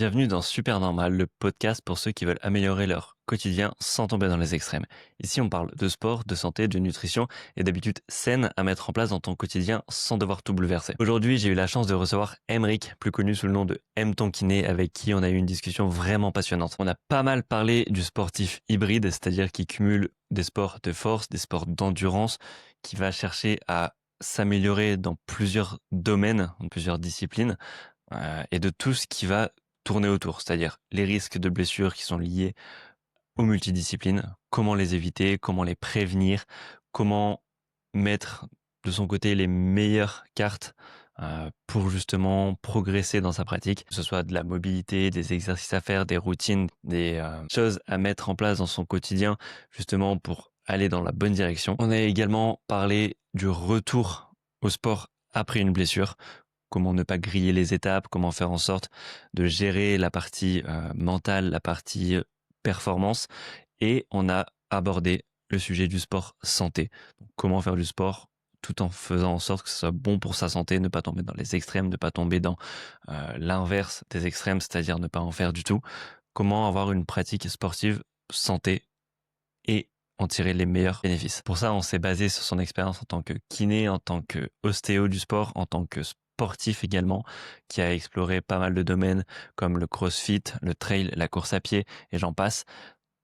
Bienvenue dans Super Normal, le podcast pour ceux qui veulent améliorer leur quotidien sans tomber dans les extrêmes. Ici, on parle de sport, de santé, de nutrition et d'habitudes saines à mettre en place dans ton quotidien sans devoir tout bouleverser. Aujourd'hui, j'ai eu la chance de recevoir Emric, plus connu sous le nom de M ton kiné, avec qui on a eu une discussion vraiment passionnante. On a pas mal parlé du sportif hybride, c'est-à-dire qui cumule des sports de force, des sports d'endurance, qui va chercher à s'améliorer dans plusieurs domaines, dans plusieurs disciplines, et de tout ce qui va tourner autour, c'est-à-dire les risques de blessures qui sont liés aux multidisciplines, comment les éviter, comment les prévenir, comment mettre de son côté les meilleures cartes pour justement progresser dans sa pratique, que ce soit de la mobilité, des exercices à faire, des routines, des choses à mettre en place dans son quotidien, justement pour aller dans la bonne direction. On a également parlé du retour au sport après une blessure, comment ne pas griller les étapes, comment faire en sorte de gérer la partie mentale, la partie performance. Et on a abordé le sujet du sport santé. Donc, comment faire du sport tout en faisant en sorte que ce soit bon pour sa santé, ne pas tomber dans les extrêmes, ne pas tomber dans l'inverse des extrêmes, c'est-à-dire ne pas en faire du tout. Comment avoir une pratique sportive santé et en tirer les meilleurs bénéfices. Pour ça, on s'est basé sur son expérience en tant que kiné, en tant que ostéo du sport, en tant que sportif également, qui a exploré pas mal de domaines comme le crossfit, le trail, la course à pied et j'en passe.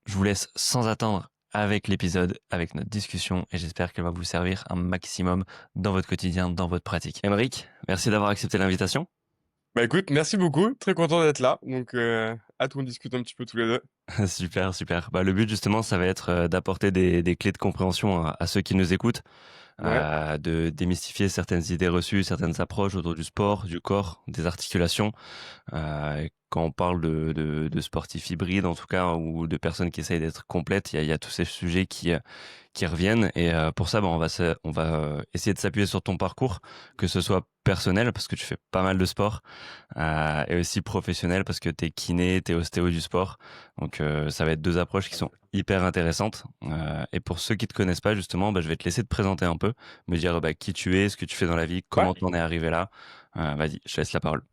Je vous laisse sans attendre avec l'épisode, avec notre discussion et j'espère qu'elle va vous servir un maximum dans votre quotidien, dans votre pratique. Emeric, merci d'avoir accepté l'invitation. Bah écoute, merci beaucoup, très content d'être là. Donc, hâte qu'on discute un petit peu tous les deux. Super, super. Bah, le but justement, ça va être d'apporter des clés de compréhension à ceux qui nous écoutent, Ouais. de démystifier certaines idées reçues, certaines approches autour du sport, du corps, des articulations. Quand on parle de sportifs hybrides, en tout cas, ou de personnes qui essayent d'être complètes, il y a tous ces sujets qui reviennent. Et pour ça, bah, on va essayer de s'appuyer sur ton parcours, que ce soit personnel, parce que tu fais pas mal de sport, et aussi professionnel, parce que t'es kiné, t'es ostéo du sport. Donc ça va être deux approches qui sont hyper intéressantes. Et pour ceux qui te connaissent pas, justement, bah, je vais te laisser te présenter un peu, me dire bah, qui tu es, ce que tu fais dans la vie, Ouais. comment tu en es arrivé là. Vas-y, je te laisse la parole.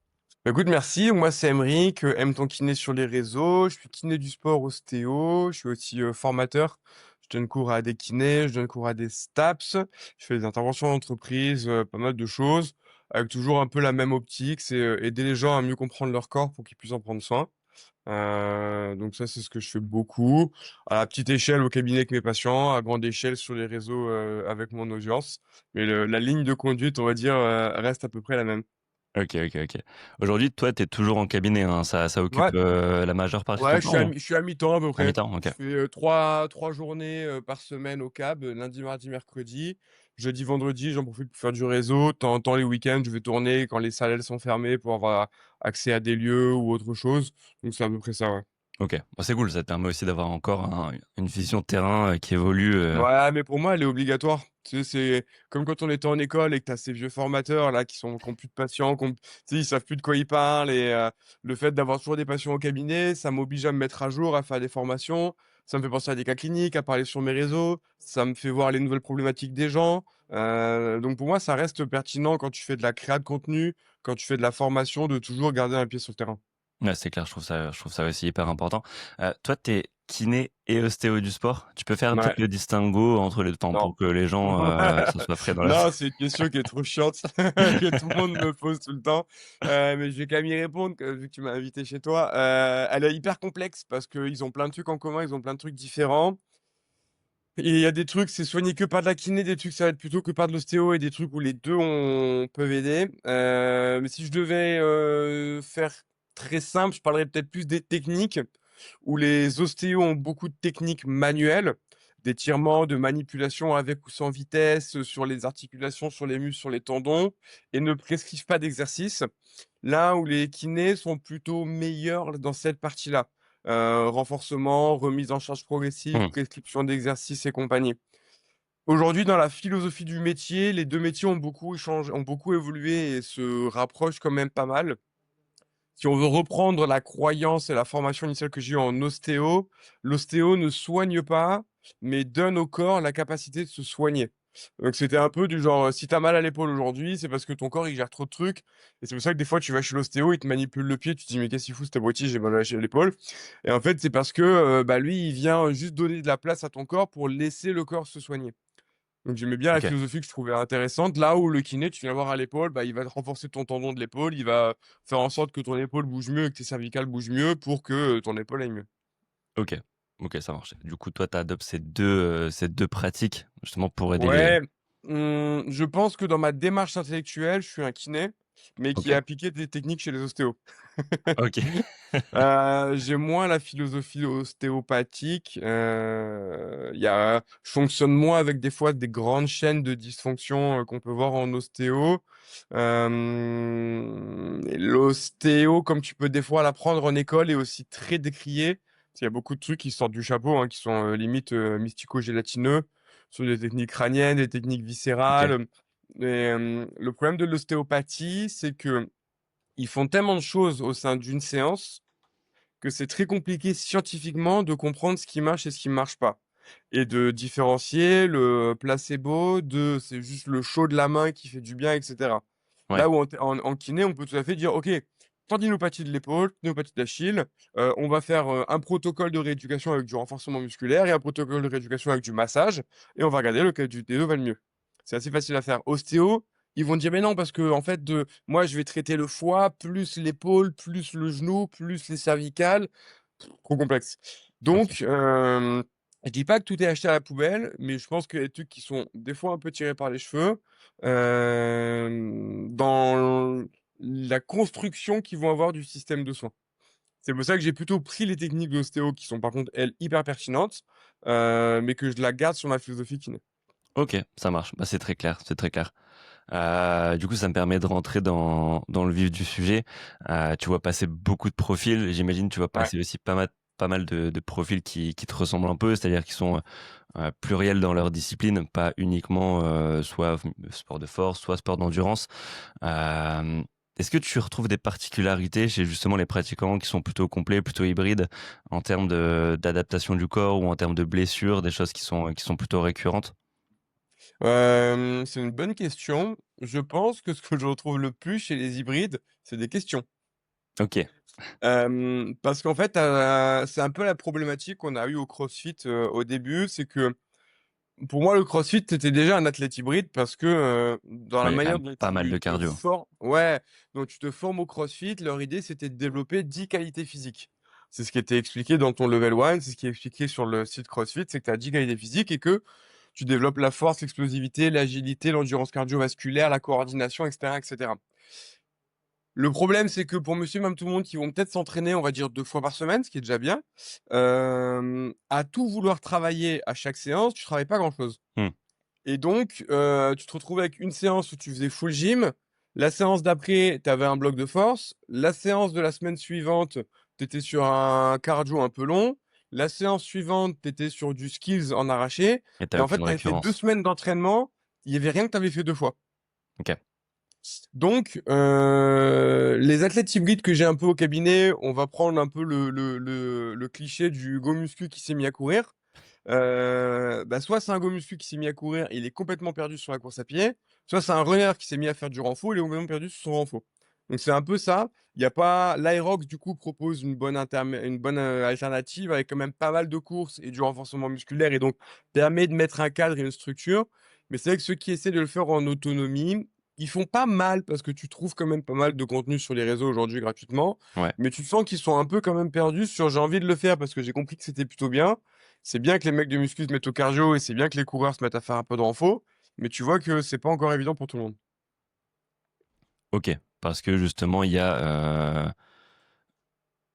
Bah écoute, merci. Moi, c'est Emric, aime ton kiné sur les réseaux. Je suis kiné du sport ostéo. Je suis aussi formateur. Je donne cours à des kinés, je donne cours à des STAPS. Je fais des interventions en entreprise, pas mal de choses, avec toujours un peu la même optique, c'est aider les gens à mieux comprendre leur corps pour qu'ils puissent en prendre soin. Donc ça, c'est ce que je fais beaucoup. À la petite échelle au cabinet avec mes patients, à grande échelle sur les réseaux avec mon audience. Mais la ligne de conduite, on va dire, reste à peu près la même. Ok, ok, ok. Aujourd'hui, toi, tu es toujours en cabinet, hein. Ça occupe Ouais, la majeure partie de ton ouais, temps, ou je suis à mi-temps à peu à près. mi-temps? Ok. Je fais trois journées par semaine au cab, lundi, mardi, mercredi. Jeudi, vendredi, j'en profite pour faire du réseau. De temps en temps, les week-ends, je vais tourner quand les salles elles sont fermées pour avoir accès à des lieux ou autre chose. Donc c'est à peu près ça, ouais. Ok. Bah, c'est cool, ça te permet aussi d'avoir encore une vision de terrain qui évolue. Ouais, mais pour moi, elle est obligatoire. Tu sais, c'est comme quand on était en école et que t'as ces vieux formateurs là qui ont plus de patients, tu sais, ils savent plus de quoi ils parlent et le fait d'avoir toujours des patients au cabinet, ça m'oblige à me mettre à jour, à faire des formations. Ça me fait penser à des cas cliniques, à parler sur mes réseaux. Ça me fait voir les nouvelles problématiques des gens. Donc pour moi, ça reste pertinent quand tu fais de la créa de contenu, quand tu fais de la formation, de toujours garder un pied sur le terrain. Ouais, c'est clair, je trouve ça aussi hyper important. Toi, t'es kiné et ostéo du sport. Tu peux faire Ouais. peut-être le distinguo entre les deux temps Non. pour que les gens ça soit frais dans la. Non, c'est une question qui est trop chiante, que tout le monde me pose tout le temps. Mais je vais quand même y répondre, vu que tu m'as invité chez toi. Elle est hyper complexe parce qu'ils ont plein de trucs en commun, ils ont plein de trucs différents. Et il y a des trucs, c'est soigné que par de la kiné, des trucs, ça va être plutôt que par de l'ostéo, et des trucs où les deux peuvent aider. Mais si je devais faire très simple, je parlerais peut-être plus des techniques, où les ostéos ont beaucoup de techniques manuelles, d'étirement, de manipulation avec ou sans vitesse, sur les articulations, sur les muscles, sur les tendons, et ne prescrivent pas d'exercice. Là où les kinés sont plutôt meilleurs dans cette partie-là. Renforcement, remise en charge progressive, Hmm. prescription d'exercices et compagnie. Aujourd'hui, dans la philosophie du métier, les deux métiers ont beaucoup changé, ont beaucoup évolué et se rapprochent quand même pas mal. Si on veut reprendre la croyance et la formation initiale que j'ai eue en ostéo, l'ostéo ne soigne pas, mais donne au corps la capacité de se soigner. Donc c'était un peu du genre, si t'as mal à l'épaule aujourd'hui, c'est parce que ton corps, il gère trop de trucs. Et c'est pour ça que des fois, tu vas chez l'ostéo, il te manipule le pied, tu te dis, mais qu'est-ce qu'il fout, cet abruti, j'ai mal à l'épaule. Et en fait, c'est parce que bah, lui, il vient juste donner de la place à ton corps pour laisser le corps se soigner. Donc j'aimais bien la Ok, philosophie que je trouvais intéressante. Là où le kiné, tu viens voir à l'épaule, bah, il va te renforcer ton tendon de l'épaule, il va faire en sorte que ton épaule bouge mieux, que tes cervicales bougent mieux pour que ton épaule aille mieux. ok, ok, ça marche. Du coup, toi, tu adoptes ces deux pratiques justement pour aider les. Ouais, je pense que dans ma démarche intellectuelle, je suis un kiné, mais qui Ok, a appliqué des techniques chez les ostéos. ok, J'ai moins la philosophie ostéopathique. Je fonctionne moins avec des fois des grandes chaînes de dysfonction qu'on peut voir en ostéo. Et l'ostéo, comme tu peux des fois l'apprendre en école, est aussi très décrié. Parce qu'il y a beaucoup de trucs qui sortent du chapeau, hein, qui sont limite mystico-gélatineux, sur des techniques crâniennes, des techniques ok, viscérales. Le problème de l'ostéopathie, c'est que ils font tellement de choses au sein d'une séance que c'est très compliqué scientifiquement de comprendre ce qui marche et ce qui ne marche pas. Et de différencier le placebo de c'est juste le chaud de la main qui fait du bien, etc. ouais, Là où en kiné, on peut tout à fait dire, OK, tendinopathie de l'épaule, tendinopathie d'Achille, on va faire un protocole de rééducation avec du renforcement musculaire et un protocole de rééducation avec du massage, et on va regarder lequel des deux va le mieux. C'est assez facile à faire. Ostéo, ils vont dire, mais non, parce que en fait, moi, je vais traiter le foie, plus l'épaule, plus le genou, plus les cervicales. Trop complexe. ok, Donc, je dis pas que tout est acheté à la poubelle, mais je pense qu'il y a des trucs qui sont des fois un peu tirés par les cheveux dans la construction qu'ils vont avoir du système de soins. C'est pour ça que j'ai plutôt pris les techniques d'ostéo qui sont par contre, elles, hyper pertinentes, mais que je la garde sur ma philosophie kiné. ok, ça marche. Bah, c'est très clair, c'est très clair. Du coup, ça me permet de rentrer dans le vif du sujet. Tu vois passer beaucoup de profils. J'imagine tu vois Ouais. passer aussi pas mal de profils qui te ressemblent un peu, c'est-à-dire qui sont pluriels dans leur discipline, pas uniquement soit sport de force, soit sport d'endurance. Euh, Est-ce que tu retrouves des particularités chez justement les pratiquants qui sont plutôt complets, plutôt hybrides en termes d'adaptation du corps ou en termes de blessures, des choses qui sont plutôt récurrentes? C'est une bonne question. Je pense que ce que je retrouve le plus chez les hybrides, c'est des questions. Ok, Parce qu'en fait, c'est un peu la problématique qu'on a eue au CrossFit, au début. C'est que, pour moi, le CrossFit, c'était déjà un athlète hybride parce que, dans ouais, la il y a quand manière même dont pas mal de tu te cardio. formes ouais, donc tu te formes au CrossFit, leur idée, c'était de développer 10 qualités physiques. C'est ce qui était expliqué dans ton level 1, c'est ce qui est expliqué sur le site CrossFit, c'est que tu as 10 qualités physiques et que tu développes la force, l'explosivité, l'agilité, l'endurance cardiovasculaire, la coordination, et cetera, et cetera. Le problème, c'est que pour monsieur, même tout le monde qui vont peut-être s'entraîner, on va dire 2 fois par semaine, ce qui est déjà bien, à tout vouloir travailler à chaque séance, tu travailles pas grand-chose. Hmm. Et donc, tu te retrouves avec une séance où tu faisais full gym, la séance d'après, tu avais un bloc de force, la séance de la semaine suivante, tu étais sur un cardio un peu long, la séance suivante, tu étais sur du skills en arraché, Et et t'as en fait, aucune tu avais fait 2 récurrence. semaines d'entraînement, il y avait rien que tu avais fait 2 fois. Ok. Donc, les athlètes hybrides que j'ai un peu au cabinet, on va prendre un peu le cliché du go muscu qui s'est mis à courir. Bah, soit c'est un go muscu qui s'est mis à courir, il est complètement perdu sur la course à pied, soit c'est un runner qui s'est mis à faire du renfo, il est complètement perdu sur son renfo. Donc c'est un peu ça. Il y a pas l'Aerox du coup propose une bonne alternative avec quand même pas mal de courses et du renforcement musculaire et donc permet de mettre un cadre et une structure. Mais c'est vrai que ceux qui essaient de le faire en autonomie, ils font pas mal parce que tu trouves quand même pas mal de contenu sur les réseaux aujourd'hui gratuitement, Ouais. mais tu sens qu'ils sont un peu quand même perdus sur j'ai envie de le faire parce que j'ai compris que c'était plutôt bien. C'est bien que les mecs de muscu se mettent au cardio et c'est bien que les coureurs se mettent à faire un peu de renfo, mais tu vois que c'est pas encore évident pour tout le monde. Ok. Parce que justement, il y a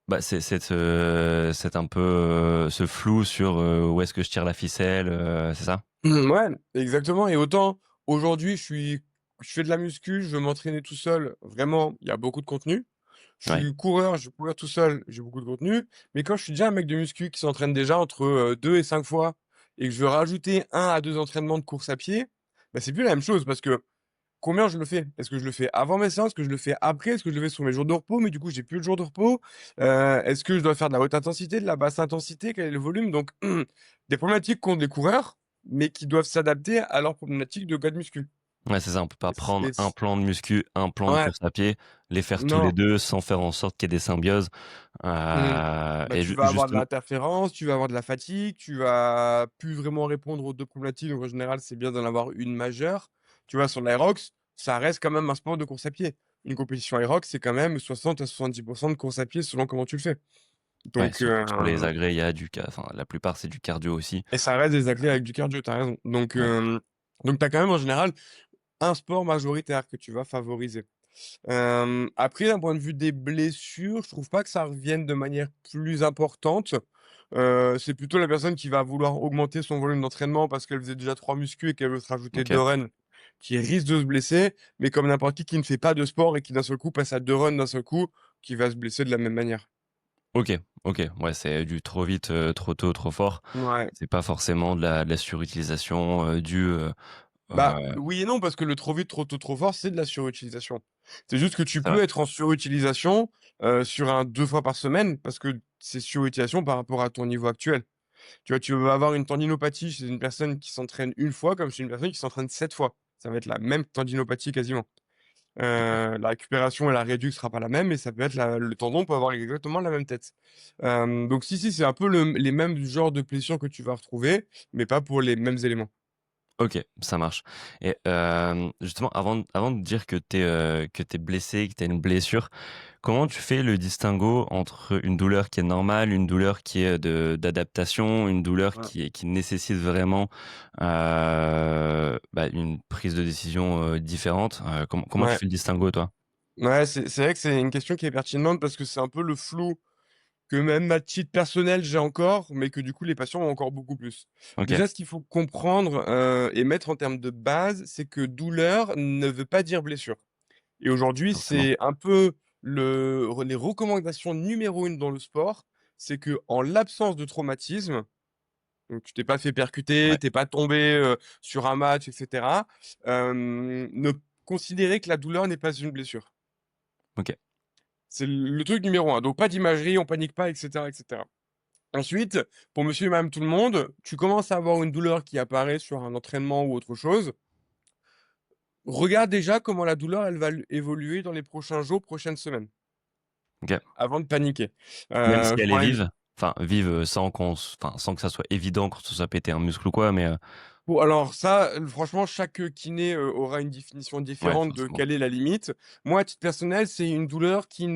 bah, c'est un peu ce flou sur où est-ce que je tire la ficelle, c'est ça? Ouais, exactement. Et autant aujourd'hui, je fais de la muscu, je veux m'entraîner tout seul. Vraiment, il y a beaucoup de contenu. Je Ouais. suis coureur, je vais courir tout seul, j'ai beaucoup de contenu. Mais quand je suis déjà un mec de muscu qui s'entraîne déjà entre 2 et 5 fois et que je veux rajouter 1 à 2 entraînements de course à pied, bah, c'est plus la même chose parce que combien je le fais? Est-ce que je le fais avant mes séances? Est-ce que je le fais après? Est-ce que je le fais sur mes jours de repos? Mais du coup, j'ai plus le jour de repos. Est-ce que je dois faire de la haute intensité, de la basse intensité? Quel est le volume? Donc, des problématiques qu'ont les coureurs, mais qui doivent s'adapter à leur problématique de gains de muscu. Ouais, c'est ça, on peut pas prendre Et un c plan de muscu, un plan de Ouais, course à pied, les faire tous les non. 2 sans faire en sorte qu'il y ait des symbioses, Mmh. Bah, et tu vas avoir de justement l'interférence, tu vas avoir de la fatigue, tu vas plus vraiment répondre aux 2 problématiques, donc en général, c'est bien d'en avoir une majeure. Tu vois, sur l'aérox, ça reste quand même un sport de course à pied. Une compétition aérox, c'est quand même 60 à 70 de course à pied selon comment tu le fais. ouais, Donc sur les agrès, il y a du ca enfin, la plupart, c'est du cardio aussi. et ça reste des athlètes avec du cardio, tu as raison. Ouais, Donc tu as quand même en général un sport majoritaire que tu vas favoriser. Après d'un point de vue des blessures, je trouve pas que ça revienne de manière plus importante. C'est plutôt la personne qui va vouloir augmenter son volume d'entraînement parce qu'elle faisait déjà 3 muscu et qu'elle veut se rajouter OK. 2 runs, qui risque de se blesser, mais comme n'importe qui ne fait pas de sport et qui d'un seul coup passe à 2 runs d'un seul coup, qui va se blesser de la même manière. OK, OK, ouais, c'est du trop vite, trop tôt, trop fort. Ouais. C'est pas forcément de la surutilisation, due, Bah, oui et non, parce que le trop vite, trop tôt, trop fort, c'est de la surutilisation. C'est juste que tu c'est vrai. peux être en surutilisation, sur un 2 fois par semaine parce que c'est surutilisation par rapport à ton niveau actuel. Tu vois, tu vas avoir une tendinopathie chez une personne qui s'entraîne une fois comme chez une personne qui s'entraîne 7 fois. Ça va être la même tendinopathie quasiment. OK. La récupération et la réduc sera pas la même, mais ça peut être le tendon peut avoir exactement la même tête. Donc si, c'est un peu les mêmes genres de blessures que tu vas retrouver, mais pas pour les mêmes éléments. OK, ça marche et justement avant de dire que tu es blessé, que tu as une blessure, comment tu fais le distinguo entre une douleur qui est normale, une douleur qui est de d'adaptation, une douleur Ouais. qui nécessite vraiment, une prise de décision, différente? Comment tu Ouais. fais le distinguo toi? Ouais, c'est vrai que c'est une question qui est pertinente parce que c'est un peu le flou que même à titre personnel, j'ai encore, mais que du coup les patients ont encore beaucoup plus. OK, Déjà, ce qu'il faut comprendre, et mettre en termes de base, c'est que douleur ne veut pas dire blessure. Et aujourd'hui, forcément. c'est un peu les recommandations numéro 1 dans le sport, c'est que en l'absence de traumatisme, donc tu t'es pas fait percuter, Ouais, tu pas tombé, sur un match et cetera, ne considérer que la douleur n'est pas une blessure. OK, C'est le truc numéro 1. Donc pas d'imagerie, on panique pas et cetera et cetera. Ensuite, pour monsieur et madame tout le monde, tu commences à avoir une douleur qui apparaît sur un entraînement ou autre chose. Regarde déjà comment la douleur, elle va évoluer dans les prochains jours, prochaines semaines, OK. avant de paniquer. Même si Je elle prends est un ex vive? Enfin vive, sans que ça soit évident quand on soit pété un muscle ou quoi, mais Bon alors ça, franchement, chaque, kiné, aura une définition ouais, différente de forcément. quelle est la limite. Moi, à titre personnel, c'est une douleur qui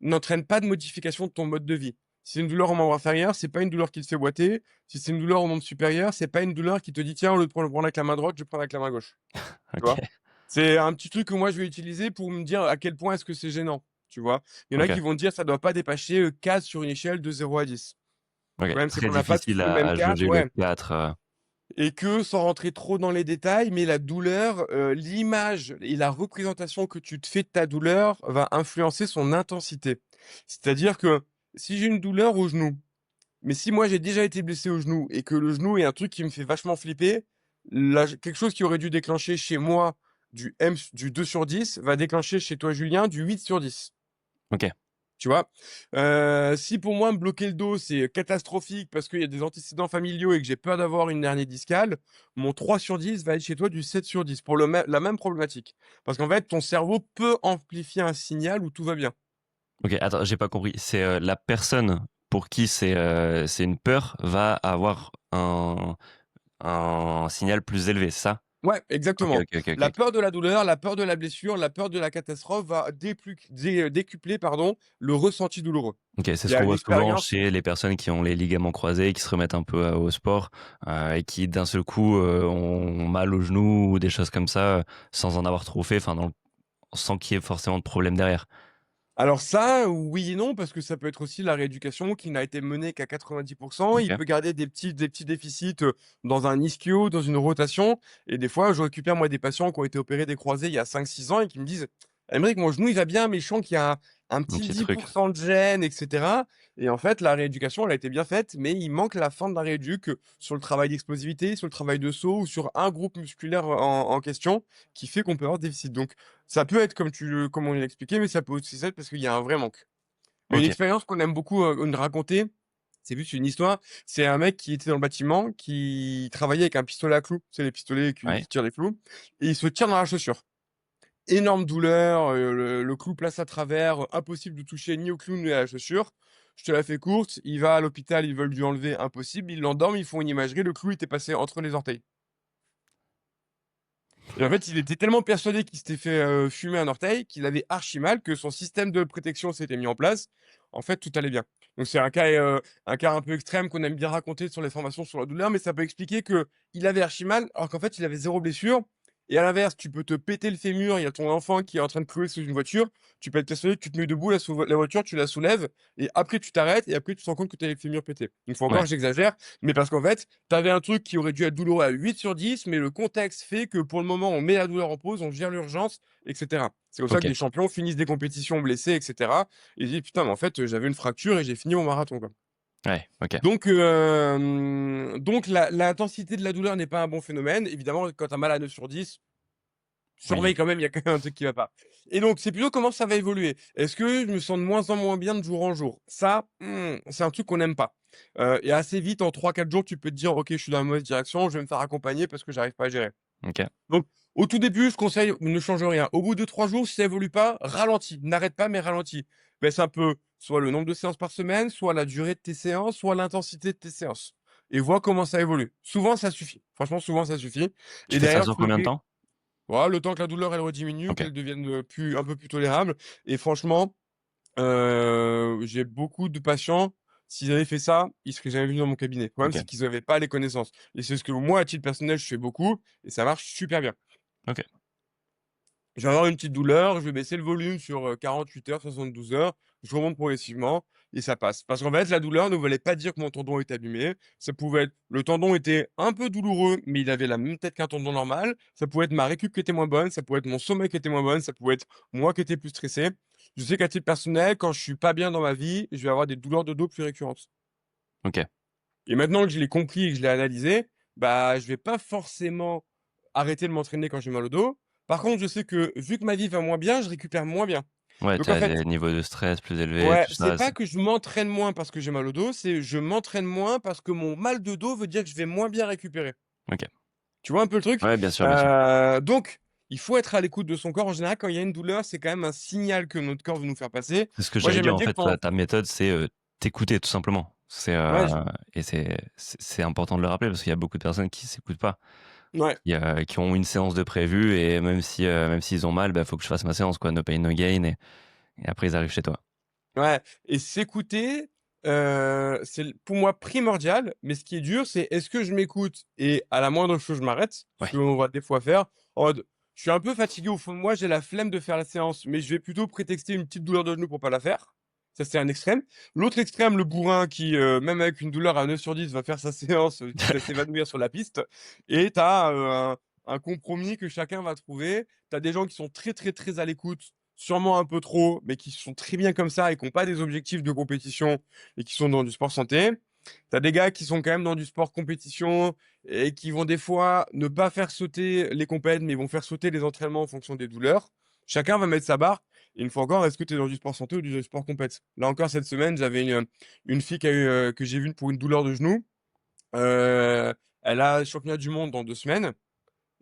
n'entraîne pas de modification de ton mode de vie. Si c'est une douleur au membre inférieur, c'est pas une douleur qui te fait boiter. Si c'est une douleur au membre supérieur, c'est pas une douleur qui te dit: «Tiens, au lieu de prendre avec la main droite, je vais prendre avec la main gauche». Tu vois? OK, C'est un petit truc que moi je vais utiliser pour me dire à quel point est-ce que c'est gênant, tu vois? Il y en a OK, qui vont dire: «Ça doit pas dépasser, 4 sur une échelle de 0 à 10». Le OK. problème, c'est Très qu'on n'a pas difficile tous le même à 4, jauger le ouais. 4, Et que sans rentrer trop dans les détails, mais la douleur, l'image et la représentation que tu te fais de ta douleur va influencer son intensité. C'est-à-dire que si j'ai une douleur au genou, mais si moi j'ai déjà été blessé au genou et que le genou est un truc qui me fait vachement flipper, là, quelque chose qui aurait dû déclencher chez moi du 2/10 va déclencher chez toi Julien du 8/10. OK. Tu vois? Si pour moi me bloquer le dos, c'est catastrophique parce qu'il y a des antécédents familiaux et que j'ai peur d'avoir une hernie discale, mon 3/10 va être chez toi du 7/10 pour la même problématique. Parce qu'en fait, ton cerveau peut amplifier un signal où tout va bien. OK, attends, j'ai pas compris. C'est, la personne pour qui c'est une peur va avoir un signal plus élevé, c'est ça? Ouais, OK, exactement. OK, OK, OK, La OK. peur de la douleur, la peur de la blessure, la peur de la catastrophe va décupler, pardon, le ressenti douloureux. OK, c'est Il ce y a qu'on voit souvent l'expérience. chez les personnes qui ont les ligaments croisés, qui se remettent un peu, au sport, et qui d'un seul coup, ont mal aux genoux ou des choses comme ça, sans en avoir trop fait, enfin sans qu'il y ait forcément de problème derrière. Alors ça, oui et non, parce que ça peut être aussi la rééducation qui n'a été menée qu'à 90. Il OK, peut garder des petits déficits, dans un ischio, dans une rotation et des fois, je récupère moi des patients qui ont été opérés des croisés il y a 5, 6 ans et qui me disent: «Aymeric, mon genou il va bien, mais je sens qu'il y a un un petit petit dix truc. pour cent de gêne et cetera» et en fait, la rééducation, elle a été bien faite, mais il manque la fin de la rééduc, sur le travail d'explosivité, sur le travail de saut ou sur un groupe musculaire en question qui fait qu'on peut avoir des déficits. Donc ça peut être comme on l'a expliqué, mais ça peut aussi être parce qu'il y a un vrai manque. Une OK, expérience qu'on aime beaucoup, raconter, C'est plus une histoire. C'est un mec qui était dans le bâtiment, qui travaillait avec un pistolet à clous. C'est les pistolets qui Ouais, tirent les clous et il se tire dans la chaussure. Énorme douleur, le clou passe à travers, impossible de toucher ni au clou ni à la chaussure. Je te la fais courte, il va à l'hôpital, ils veulent lui enlever, impossible. Ils l'endorment, ils font une imagerie, le clou était passé entre les orteils. Et en fait, il était tellement persuadé qu'il s'était fait, fumer un orteil, qu'il avait archi mal, que son système de protection s'était mis en place. En fait, tout allait bien. Donc c'est un cas un peu extrême qu'on aime bien raconter sur les formations sur la douleur, mais ça peut expliquer qu'il avait archi mal, alors qu'en fait, il avait 0 blessure. Et à l'inverse, tu peux te péter le fémur, il y a ton enfant qui est en train de clouer sous une voiture, tu peux être persuadé que tu te mets debout, la voiture, tu la soulèves, et après tu t'arrêtes, et après tu te rends compte que tu as le fémur pété. Une fois ouais, encore, j'exagère, mais parce qu'en fait, tu avais un truc qui aurait dû être douloureux à 8 sur 10, mais le contexte fait que pour le moment, on met la douleur en pause, on gère l'urgence, etc. C'est comme ça que OK, des champions finissent des compétitions blessés, etc. Et ils disent, putain, mais en fait, j'avais une fracture et j'ai fini mon marathon, quoi. ouais, OK. Donc l'intensité de la douleur n'est pas un bon phénomène. Évidemment, quand tu as mal à 9 sur 10, surveille Oui. quand même, il y a quand même un truc qui va pas. Et donc, c'est plutôt comment ça va évoluer. Est-ce que je me sens de moins en moins bien de jour en jour? Ça, c'est un truc qu'on n'aime pas. Et assez vite, en 3-4 jours, tu peux te dire, OK, je suis dans la mauvaise direction, je vais me faire accompagner parce que j'arrive pas à gérer. OK. Donc, au tout début, je conseille, ne change rien. Au bout de 3 jours, si ça évolue pas, ralentis. N'arrête pas, mais ralentis. Baisse un peu, soit le nombre de séances par semaine, soit la durée de tes séances, soit l'intensité de tes séances. Et vois comment ça évolue. Souvent, ça suffit. Franchement, souvent, ça suffit. Tu Et fais ça derrière, sur tu le combien de fais, temps? voilà, le temps que la douleur, elle rediminue, OK, qu'elle devienne, un peu plus tolérable. Et franchement, j'ai beaucoup de patients, s'ils avaient fait ça, ils seraient jamais venus dans mon cabinet. Le problème, OK, c'est qu'ils avaient pas les connaissances. Et c'est ce que moi, à titre personnel, je fais beaucoup et ça marche super bien. OK. Je vais avoir une petite douleur, je vais baisser le volume sur, 48 heures, 72 heures, je remonte progressivement et ça passe. Parce qu'en fait, la douleur ne voulait pas dire que mon tendon était abîmé. Ça pouvait être le tendon était un peu douloureux, mais il avait la même tête qu'un tendon normal. Ça pouvait être ma récup qui était moins bonne, ça pouvait être mon sommeil qui était moins bonne, ça pouvait être moi qui étais plus stressé. Je sais qu'à titre personnel, quand je suis pas bien dans ma vie, je vais avoir des douleurs de dos plus récurrentes. OK. Et maintenant que je l'ai compris et que je l'ai analysé, bah, je vais pas forcément arrêter de m'entraîner quand j'ai mal au dos. Par contre, je sais que vu que ma vie va moins bien, je récupère moins bien. Ouais, Donc tu en as fait, des niveaux de stress plus élevés, ouais, tout c'est ça, pas c'est que je m'entraîne moins parce que j'ai mal au dos, c'est je m'entraîne moins parce que mon mal de dos veut dire que je vais moins bien récupérer. OK. Tu vois un peu le truc? Ouais, bien sûr, bien sûr. Donc il faut être à l'écoute de son corps. En général, quand il y a une douleur, c'est quand même un signal que notre corps veut nous faire passer. C'est ce que Moi, j'allais j'aime à dire, en dire que fait, ta méthode, c'est, t'écouter tout simplement. ouais, Et c'est important de le rappeler parce qu'il y a beaucoup de personnes qui s'écoutent pas, ouais. qui ont une séance de prévue et même s'ils ont mal, bah, faut que je fasse ma séance quoi, no pain no gain et après ils arrivent chez toi. Ouais, et s'écouter, c'est pour moi primordial, mais ce qui est dur, c'est est-ce que je m'écoute et à la moindre chose, je m'arrête? Ce Ouais, qu'on va des fois faire, en mode, je suis un peu fatigué au fond de moi, j'ai la flemme de faire la séance, mais je vais plutôt prétexter une petite douleur de genou pour pas la faire. Ça, c'est un extrême. L'autre extrême, le bourrin qui, même avec une douleur à 9 sur 10 va faire sa séance, quitte à s'évanouir sur la piste. Et tu as, un compromis que chacun va trouver. Tu as des gens qui sont très, très, très à l'écoute, sûrement un peu trop, mais qui sont très bien comme ça et qui ont pas des objectifs de compétition et qui sont dans du sport santé. Tu as des gars qui sont quand même dans du sport compétition et qui vont des fois ne pas faire sauter les compètes, mais ils vont faire sauter les entraînements en fonction des douleurs. Chacun va mettre sa barre. Et une fois encore, est-ce que tu es dans du sport santé ou du sport compète? Là encore, cette semaine, j'avais une fille qui a eu, que j'ai vue pour une douleur de genou. Euh, Elle a le championnat du monde dans 2 semaines.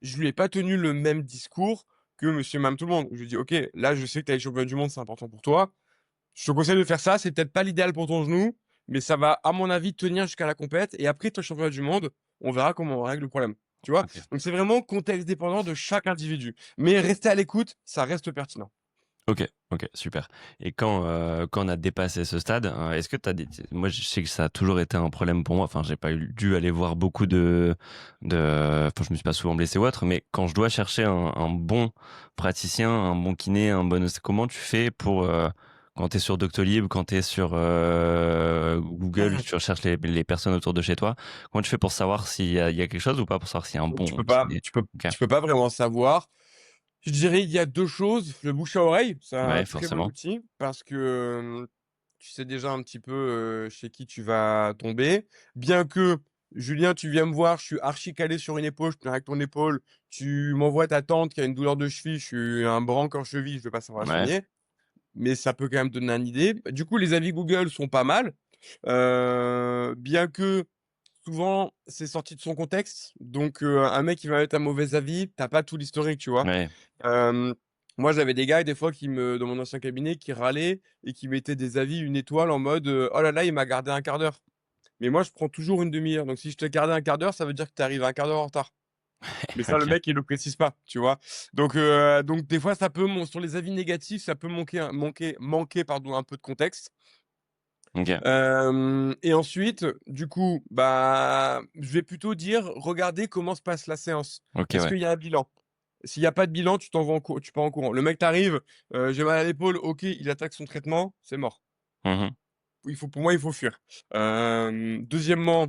Je lui ai pas tenu le même discours que Monsieur Madame Tout le Monde. Je lui ai dit, OK, là, je sais que tu as les championnats du monde, c'est important pour toi. Je te conseille de faire ça. C'est peut-être pas l'idéal pour ton genou, mais ça va, à mon avis, tenir jusqu'à la compète. Et après ton championnat du monde, on verra comment on règle le problème. Tu vois? OK. Donc c'est vraiment contexte dépendant de chaque individu. Mais rester à l'écoute, ça reste pertinent. OK, OK, super et quand on a dépassé ce stade, est-ce que tu as des moi, je sais que ça a toujours été un problème pour moi, enfin, j'ai pas eu dû aller voir beaucoup enfin, je me suis pas souvent blessé ou autre, mais quand je dois chercher un bon praticien, un bon kiné, un bon comment tu fais pour, quand tu es sur Doctolib, quand tu es sur, Google, tu recherches les personnes autour de chez toi, comment tu fais pour savoir s'il y a quelque chose ou pas? Pour savoir s'il y a un Donc tu bon peux pas, kiné? OK. tu peux pas vraiment savoir. Je dirais, il y a 2 choses. Le bouche à oreille, c'est un Ouais, très bon forcément. outil parce que, tu sais déjà un petit peu, chez qui tu vas tomber. Bien que, Julien, tu viens me voir, je suis archi calé sur une épaule, je te avec ton épaule, tu m'envoies ta tante qui a une douleur de cheville, je suis un branque en cheville, je vais pas savoir la Ouais, soigner, mais ça peut quand même donner une idée. Du coup, les avis Google sont pas mal. Bien que souvent c'est sorti de son contexte, donc un mec qui va mettre un mauvais avis, tu pas tout l'historique, tu vois? Ouais, Hem, Moi j'avais des gars des fois dans mon ancien cabinet qui râlaient et qui mettaient des avis 1 étoile en mode: «Oh là là, il m'a gardé un quart d'heure». Mais moi je prends toujours une demi heure, donc si je t'ai gardé un quart d'heure, ça veut dire que tu arrives un quart d'heure en retard. Mais ça, le OK, mec, il le précise pas, tu vois? Donc des fois, ça peut mon sur les avis négatifs, ça peut manquer, pardon, un peu de contexte. OK, Et ensuite, du coup, bah, je vais plutôt dire: «Regardez comment se passe la séance. OK, Est-ce ouais. qu'il y a un bilan?» S'il y a pas de bilan, tu pars en courant. Le mec t'arrive, «J'ai mal à l'épaule», OK, il attaque son traitement, c'est mort. Mmh. Pour moi, il faut fuir. Deuxièmement,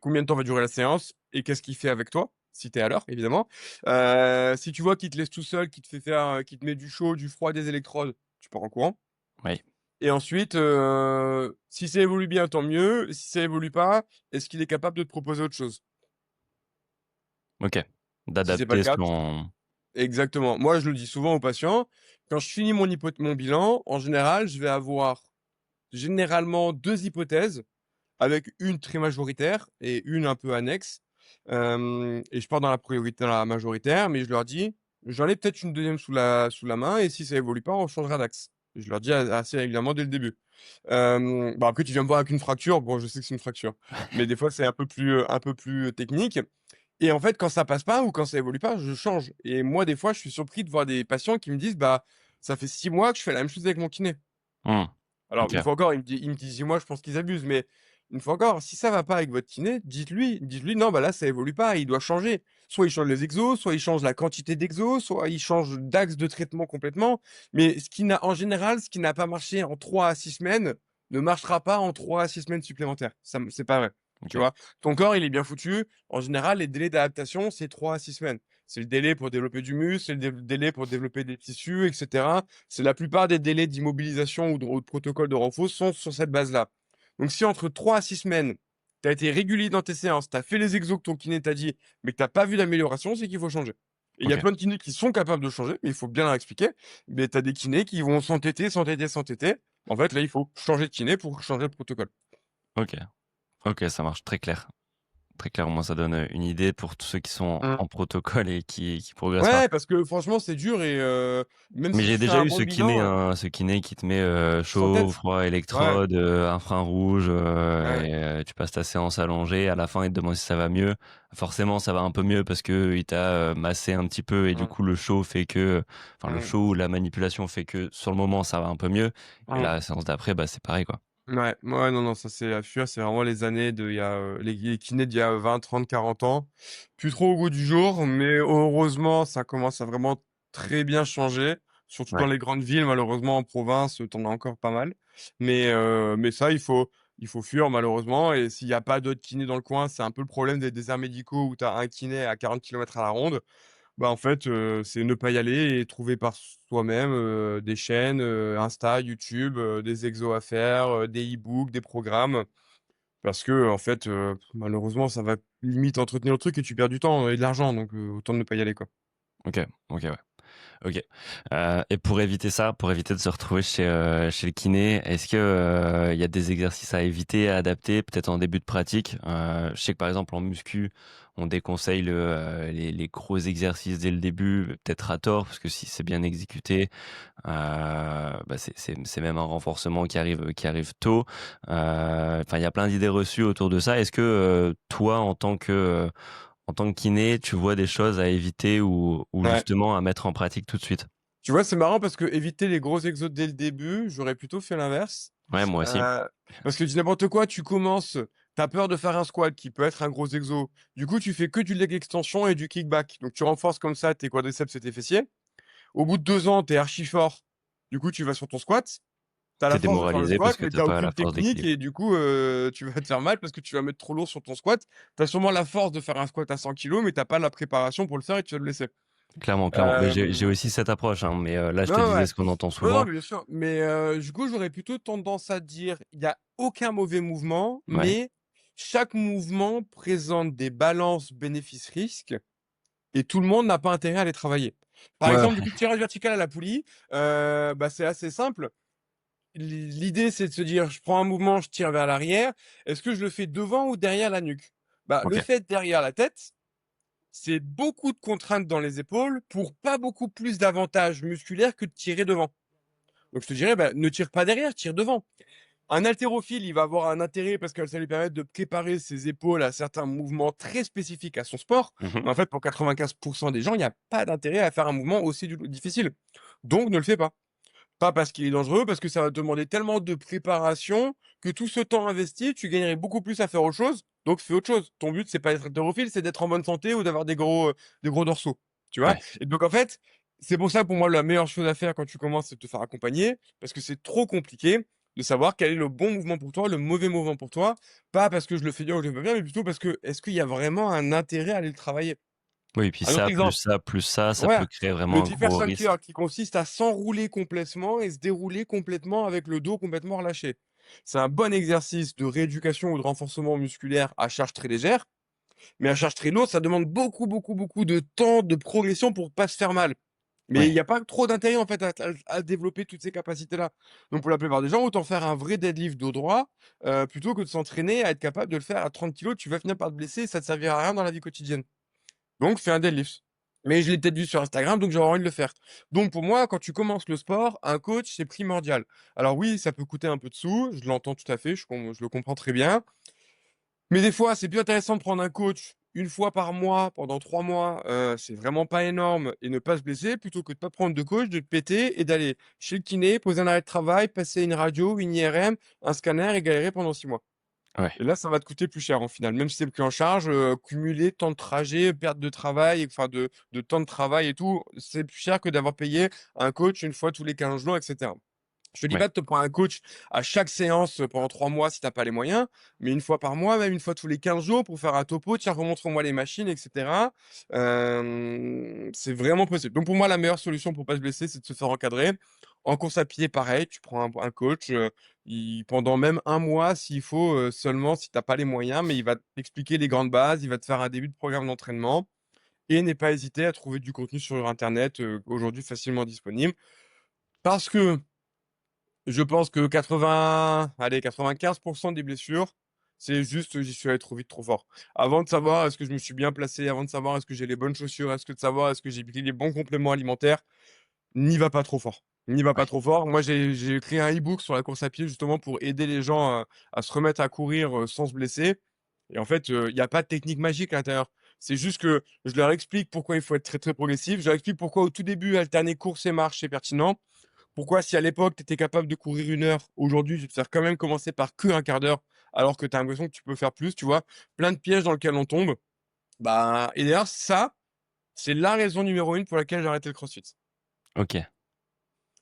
combien de temps va durer la séance et qu'est-ce qu'il fait avec toi? Si tu es à l'heure, évidemment. Si tu vois qu'il te laisse tout seul, qu'il te met du chaud, du froid, des électrodes, tu pars en courant. Oui, Et ensuite, si ça évolue bien, tant mieux. Si ça évolue pas, est-ce qu'il est capable de te proposer autre chose? OK. Si c'est pas le D'adapter cas, selon exactement. Moi, je le dis souvent aux patients, quand je finis mon bilan, en général, je vais avoir généralement 2 hypothèses avec une très majoritaire et une un peu annexe. Et je pars dans la majoritaire, mais je leur dis: «J'en ai peut-être une deuxième sous la main et si ça évolue pas, on changera d'axe». Je leur dis assez régulièrement dès le début. Bah, après tu viens me voir avec une fracture, bon, je sais que c'est une fracture, mais des fois c'est un peu plus technique et en fait, quand ça passe pas ou quand ça évolue pas, je change et moi, des fois, je suis surpris de voir des patients qui me disent: «Bah, ça fait 6 mois que je fais la même chose avec mon kiné». mmh, Alors une OK, fois encore, il me dit: «6 mois», je pense qu'ils abusent, mais une fois encore, si ça va pas avec votre kiné, dites-lui: «Non, bah, là, ça évolue pas, il doit changer». Soit il change les exos, soit il change la quantité d'exos, soit il change d'axe de traitement complètement. Mais en général, ce qui n'a pas marché en 3 à 6 semaines, ne marchera pas en 3 à 6 semaines supplémentaires. C'est pas vrai, tu OK, vois? Ton corps, il est bien foutu. En général, les délais d'adaptation, c'est 3 à 6 semaines. C'est le délai pour développer du muscle, c'est le délai pour développer des tissus et cetera. C'est la plupart des délais d'immobilisation ou de protocole de renfo sont sur cette base-là. Donc si entre 3 à 6 semaines, tu as été régulier dans tes séances, tu as fait les exos que ton kiné t'a dit, mais que tu pas vu d'amélioration, c'est qu'il faut changer. Et il y a OK, plein de kinés qui sont capables de changer, mais il faut bien leur expliquer. Mais tu as des kinés qui vont s'entêter, s'entêter, s'entêter. En fait, là, il faut changer de kiné pour changer le protocole. OK, OK, ça marche, très clair. Très clair, au moins ça donne, une idée pour tous ceux qui sont Mmh. en protocole et qui progressent pas. Ouais, parce que franchement, c'est dur et même Mais si j'ai tu fais déjà un eu bon bilan, ce kiné qui te met, sans chaud, tête. froid, Ouais, électrode, infrarouge, ouais. et tu passes ta séance allongée. À la fin, il te demande si ça va mieux. Forcément, ça va un peu mieux parce qu'il t'a, massé un petit peu et du Mmh, coup, le chaud fait que enfin, le mmh, chaud ou la manipulation fait que, sur le moment, ça va un peu mieux et mmh. la séance d'après, bah, c'est pareil, quoi. Ouais, ouais, non, non, ça c'est à fuir, c'est vraiment les années il y a, les kinés d'il y a 20, 30, 40 ans. Plus trop au goût du jour, mais heureusement, ça commence à vraiment très bien changer, surtout dans Ouais. les grandes villes. Malheureusement, en province, tu en as encore pas mal. Mais ça, il faut fuir malheureusement et s'il y a pas d'autres kinés dans le coin, c'est un peu le problème des déserts médicaux où tu as un kiné à 40 kilomètres à la ronde. Bah, en fait, c'est ne pas y aller et trouver par soi-même, des chaînes, Insta, YouTube, des exos à faire, des e-books, des programmes. Parce que en fait, malheureusement, ça va limite entretenir le truc et tu perds du temps et de l'argent, donc autant ne pas y aller, quoi. OK, OK, ouais. OK. Et pour éviter ça, pour éviter de se retrouver chez le kiné, est-ce que, il y a des exercices à éviter, à adapter, peut-être en début de pratique? Je sais que par exemple en muscu, on déconseille les gros exercices dès le début, peut-être à tort, parce que si c'est bien exécuté, bah, c'est même un renforcement qui arrive tôt. Enfin, il y a plein d'idées reçues autour de ça. Est-ce que, toi, en tant que kiné, tu vois des choses à éviter ou Ouais. justement à mettre en pratique tout de suite? Tu vois, c'est marrant parce que éviter les gros exos dès le début, j'aurais plutôt fait l'inverse. Ouais, moi aussi. Heu, Parce que je dis n'importe quoi, tu commences, tu as peur de faire un squat qui peut être un gros exo. Du coup, tu fais que du leg extension et du kickback. Donc tu renforces comme ça tes quadriceps et tes fessiers. Au bout de 2 ans, tu es archi fort. Du coup, tu vas sur ton squat. Tu as Tu la es force de faire le démoralisé parce squat, que mais tu tu as as pas la aucune force technique d'équilibre. et du coup, tu vas te faire mal parce que tu vas mettre trop lourd sur ton squat. Tu as sûrement la force de faire un squat à 100 kilogrammes, mais tu pas la préparation pour le faire et tu vas te blesser. Clairement, clairement. Mais j'ai Hem, aussi cette approche, hein, mais là, je te non, disais ouais. ce qu'on entend Non, non, souvent. mais bien sûr. Mais du coup, j'aurais plutôt tendance à dire, il y a aucun mauvais mouvement, Ouais. mais chaque mouvement présente des balances bénéfices-risques et tout le monde n'a pas intérêt à les travailler. Par Ouais, exemple, du coup, tirage vertical à la poulie, bah, c'est assez simple. l'idée, c'est de se dire: «Je prends un mouvement, je tire vers l'arrière. Est-ce que je le fais devant ou derrière la nuque?» Bah, le OK. fait derrière la tête, c'est beaucoup de contraintes dans les épaules pour pas beaucoup plus d'avantages musculaires que de tirer devant. Donc je te dirais, bah, ne tire pas derrière, tire devant. Un haltérophile, il va avoir un intérêt parce que ça lui permet de préparer ses épaules à certains mouvements très spécifiques à son sport. Mmh. Mais en fait, pour 95 des gens, il y a pas d'intérêt à faire un mouvement aussi difficile. Donc ne le fais pas. Pas parce qu'il est dangereux, parce que ça va te demander tellement de préparation que tout ce temps investi, tu gagnerais beaucoup plus à faire autre chose. Donc fais autre chose. Ton but, c'est pas d'être haltérophile, c'est d'être en bonne santé ou d'avoir des gros dorsaux. Tu vois? Ouais. Et donc en fait, c'est pour ça pour moi la meilleure chose à faire quand tu commences, c'est de te faire accompagner parce que c'est trop compliqué de savoir quel est le bon mouvement pour toi, le mauvais mouvement pour toi. Pas parce que je le fais bien ou je le fais pas bien, mais plutôt parce que est-ce qu'il y a vraiment un intérêt à aller le travailler? Oui, puis Un autre ça, plus exemple. ça, plus ça Ouais, peut créer le vraiment un gros Jefferson risque. curl qui consiste à s'enrouler complètement et se dérouler complètement avec le dos complètement relâché. C'est un bon exercice de rééducation ou de renforcement musculaire à charge très légère, mais à charge très lourde, ça demande beaucoup, beaucoup, beaucoup de temps de progression pour pas se faire mal. Mais il Oui. y a pas trop d'intérêt en fait à développer toutes ces capacités-là. Donc pour la plupart des gens, autant faire un vrai deadlift dos droit, plutôt que de s'entraîner à être capable de le faire à 30 kilos. Tu vas finir par te blesser et ça te servira à rien dans la vie quotidienne. Donc fais un deadlift. Mais je l'ai peut-être vu sur Instagram, donc j'aurais envie de le faire. Donc pour moi, quand tu commences le sport, un coach, c'est primordial. Alors oui, ça peut coûter un peu de sous, je l'entends tout à fait, je le comprends très bien. Mais des fois, c'est plus intéressant de prendre un coach une fois par mois pendant 3 mois, c'est vraiment pas énorme et ne pas se blesser, plutôt que de pas prendre de coach, de te péter et d'aller chez le kiné, poser un arrêt de travail, passer une radio, une IRM, un scanner et galérer pendant 6 mois. Ouais. Et là, ça va te coûter plus cher en final, même si c'est pris en charge, cumulé temps de trajet, perte de travail, enfin de temps de travail et tout, c'est plus cher que d'avoir payé un coach une fois tous les 15 jours et cetera. Je te dis Ouais. pas de te prendre un coach à chaque séance, pendant 3 mois si tu as pas les moyens, mais une fois par mois, même une fois tous les 15 jours pour faire un topo: «Tiens, remontre-moi les machines» et cetera. C'est vraiment possible. Donc pour moi, la meilleure solution pour pas se blesser, c'est de se faire encadrer. En course à pied, pareil, tu prends un coach, il pendant même un mois s'il faut, seulement si tu as pas les moyens, mais il va t'expliquer les grandes bases, il va te faire un début de programme d'entraînement et n'aie pas hésité à trouver du contenu sur internet, aujourd'hui facilement disponible. Parce que je pense que 95 des blessures, c'est juste, j'y suis allé trop vite, trop fort. Avant de savoir est-ce que je me suis bien placé, avant de savoir est-ce que j'ai les bonnes chaussures, est-ce que de savoir est-ce que j'ai pris les bons compléments alimentaires, n'y va pas trop fort. N'y va pas Ouais. trop fort. Moi, j'ai écrit un e-book sur la course à pied justement pour aider les gens, à se remettre à courir, sans se blesser et en fait, il y a pas de technique magique à l'intérieur. C'est juste que je leur explique pourquoi il faut être très, très progressif. Je leur explique pourquoi au tout début, alterner course et marche, c'est pertinent. Pourquoi si à l'époque, tu étais capable de courir 1 heure, aujourd'hui, je vais te faire quand même commencer par que un quart d'heure, alors que tu as l'impression que tu peux faire plus, tu vois? Plein de pièges dans lesquels on tombe. Bah et d'ailleurs ça, c'est la raison numéro 1 pour laquelle j'ai arrêté le CrossFit. OK.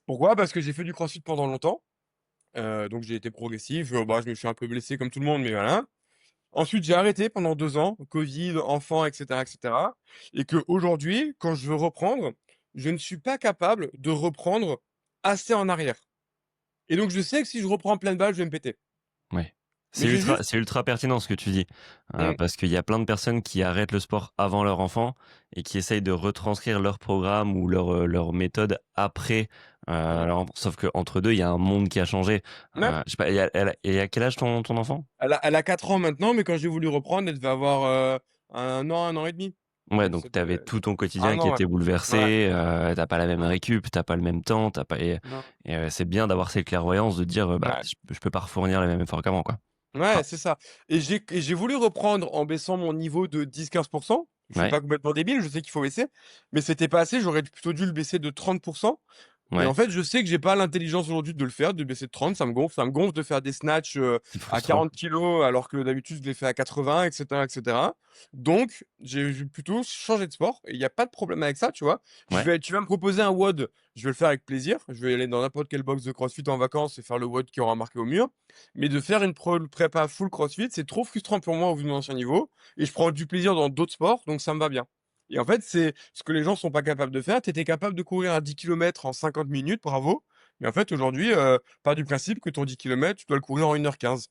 Pourquoi? Parce que j'ai fait du CrossFit pendant longtemps, donc j'ai été progressif, bah, je me suis un peu blessé comme tout le monde, mais voilà. Ensuite, j'ai arrêté pendant 2 ans, covid, enfant et cetera et qu'aujourd'hui, quand je veux reprendre, je ne suis pas capable de reprendre assez en arrière et donc je sais que si je reprends plein de balles, je vais me péter. Ouais. Mais j'ai juste C'est ultra pertinent ce que tu dis, mmh, parce qu'il y a plein de personnes qui arrêtent le sport avant leur enfant et qui essayent de retranscrire leur programme ou leur méthode après, mmh, leur enf sauf qu'entre 2 il y a un monde qui a changé. ouais, Je sais pas, il a quel âge ton enfant? elle a 4 ans maintenant, mais quand j'ai voulu reprendre, elle devait avoir, 1 an et demi. Ouais, Donc donc tu avais c'était tout ton quotidien 1 qui an, ouais. était Ouais, bouleversé, tu pas la même ouais, récup, tu pas le même temps, tu pas non, c'est bien d'avoir ces clairvoyances de dire, «Bah, ouais. je peux pas refournir les mêmes efforts qu'avant, quoi». Ouais, Ah, c'est ça et j'ai voulu reprendre en baissant mon niveau de 10-15. Je suis ouais, pas complètement débile, je sais qu'il faut baisser, mais c'était pas assez, j'aurais plutôt dû le baisser de 30. Et en ouais, fait, je sais que j'ai pas l'intelligence aujourd'hui de le faire, de baisser de 30, ça me gonfle de faire des snatchs, c'est à frustrant. 40 kilos alors que d'habitude je les fais à 80 et cetera et cetera. Donc j'ai plutôt changé de sport et il y a pas de problème avec ça, tu vois? Ouais, Tu vas me proposer un WOD, je vais le faire avec plaisir. Je vais aller dans n'importe quelle box de CrossFit en vacances et faire le WOD qui aura marqué au mur. Mais de faire une prépa full CrossFit, c'est trop frustrant pour moi au vu de mon ancien niveau et je prends du plaisir dans d'autres sports, donc ça me va bien. Et en fait, c'est ce que les gens sont pas capables de faire. Tu étais capable de courir un 10 kilomètres en 50 minutes, bravo. Mais en fait, aujourd'hui, pars du principe que ton 10 kilomètres, tu dois le courir en 1 h 15.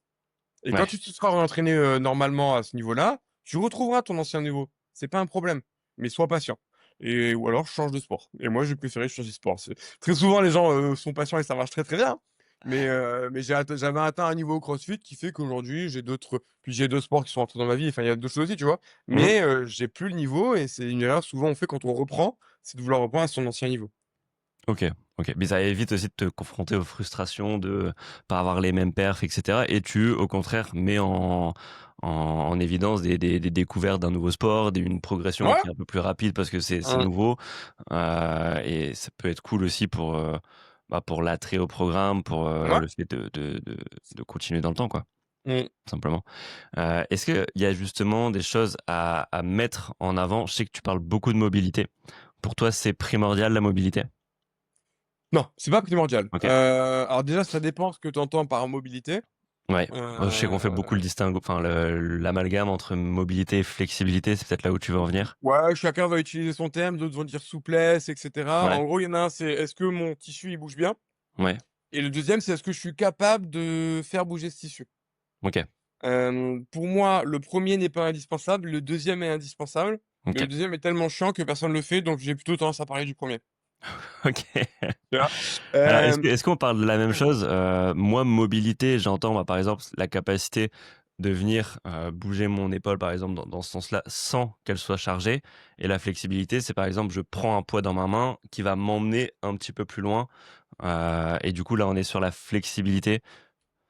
Et quand ouais, tu te seras entraîné, normalement à ce niveau-là, tu retrouveras ton ancien niveau. C'est pas un problème. Mais sois patient et ou alors change de sport. Et moi, j'ai préféré changer de sport. Très souvent, les gens, sont patients et ça marche très, très bien. Mais j'avais atteint un niveau au CrossFit qui fait qu'aujourd'hui j'ai d'autres sports qui sont entrés dans ma vie, enfin il y a d'autres choses aussi, tu vois? Mmh. Mais j'ai plus le niveau et c'est une erreur souvent on fait quand on reprend, c'est de vouloir reprendre à son ancien niveau. OK, OK. Mais ça évite aussi de te confronter aux frustrations de pas avoir les mêmes perfs et cetera et tu, au contraire, mets en évidence des découvertes d'un nouveau sport, une progression Ouais, qui est un peu plus rapide parce que c'est mmh, nouveau, et ça peut être cool aussi pour l'attrait au programme, pour, ouais, le fait de continuer dans le temps, quoi, mmh. tout simplement. Est-ce qu'il y a justement des choses à mettre en avant? Je sais que tu parles beaucoup de mobilité. Pour toi, c'est primordial la mobilité? Non, c'est pas primordial. OK. Alors déjà ça dépend ce que tu entends par mobilité. Ouais, je sais qu'on fait beaucoup le Heu, distinguo enfin l'amalgame entre mobilité et flexibilité, c'est peut-être là où tu veux en venir? ouais, chacun va utiliser son terme, d'autres vont dire souplesse et cetera. Ouais, En gros, il y en a un, c'est est-ce que mon tissu il bouge bien? ouais, Et le deuxième, c'est est-ce que je suis capable de faire bouger ce tissu? OK, Pour moi, le premier n'est pas indispensable, le deuxième est indispensable, mais OK, le deuxième est tellement chiant que personne le fait, donc j'ai plutôt tendance à parler du premier. OK. Tu vois? Alors Hem, est-ce qu'on parle de la même chose? Moi, mobilité, j'entends, bah, par exemple, la capacité de venir, bouger mon épaule, par exemple, dans ce sens-là, sans qu'elle soit chargée et la flexibilité, c'est par exemple, je prends un poids dans ma main qui va m'emmener un petit peu plus loin, et du coup, là, on est sur la flexibilité.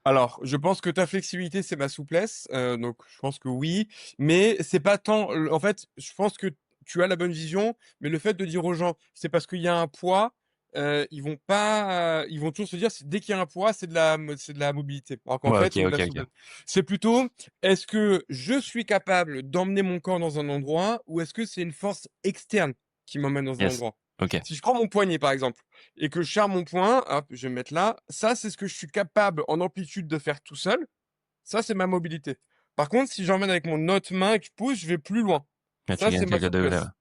alors, je pense que ta flexibilité, c'est ma souplesse, donc je pense que oui, mais c'est pas tant en fait, je pense que tu as la bonne vision, mais le fait de dire aux gens: «C'est parce qu'il y a un poids», ils vont toujours se dire: «C'est dès qu'il y a un poids, c'est de la mobilité», alors qu'en Ouais, fait, OK, c'est de la OK, souplesse. OK. C'est plutôt: «Est-ce que je suis capable d'emmener mon corps dans un endroit ou est-ce que c'est une force externe qui m'emmène dans un Yes. endroit?» OK. Si je prends mon poignet, par exemple, et que je serre mon poing, hop, je vais me mettre là. Ça, c'est ce que je suis capable en amplitude de faire tout seul. Ça, c'est ma mobilité. Par contre, si j'emmène avec mon autre main et que je pousse, je vais plus loin. Là, tu Ça, c'est gagnes ma quelques degrés, ouais. souplesse.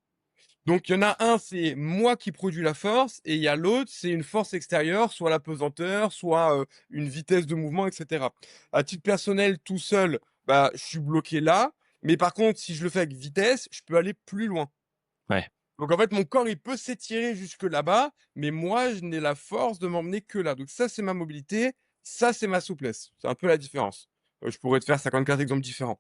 Donc, il y en a un, c'est moi qui produis la force, et il y a l'autre, c'est une force extérieure, soit la pesanteur, soit une vitesse de mouvement, etc. À titre personnel, tout seul, bah, je suis bloqué là. Mais par contre, si je le fais avec vitesse, je peux aller plus loin. Ouais. Donc en fait, mon corps, il peut s'étirer jusque là-bas, mais moi, je n'ai la force de m'emmener que là. Donc ça, c'est ma mobilité, ça, c'est ma souplesse. C'est un peu la différence. Je pourrais te faire 54 exemples différents.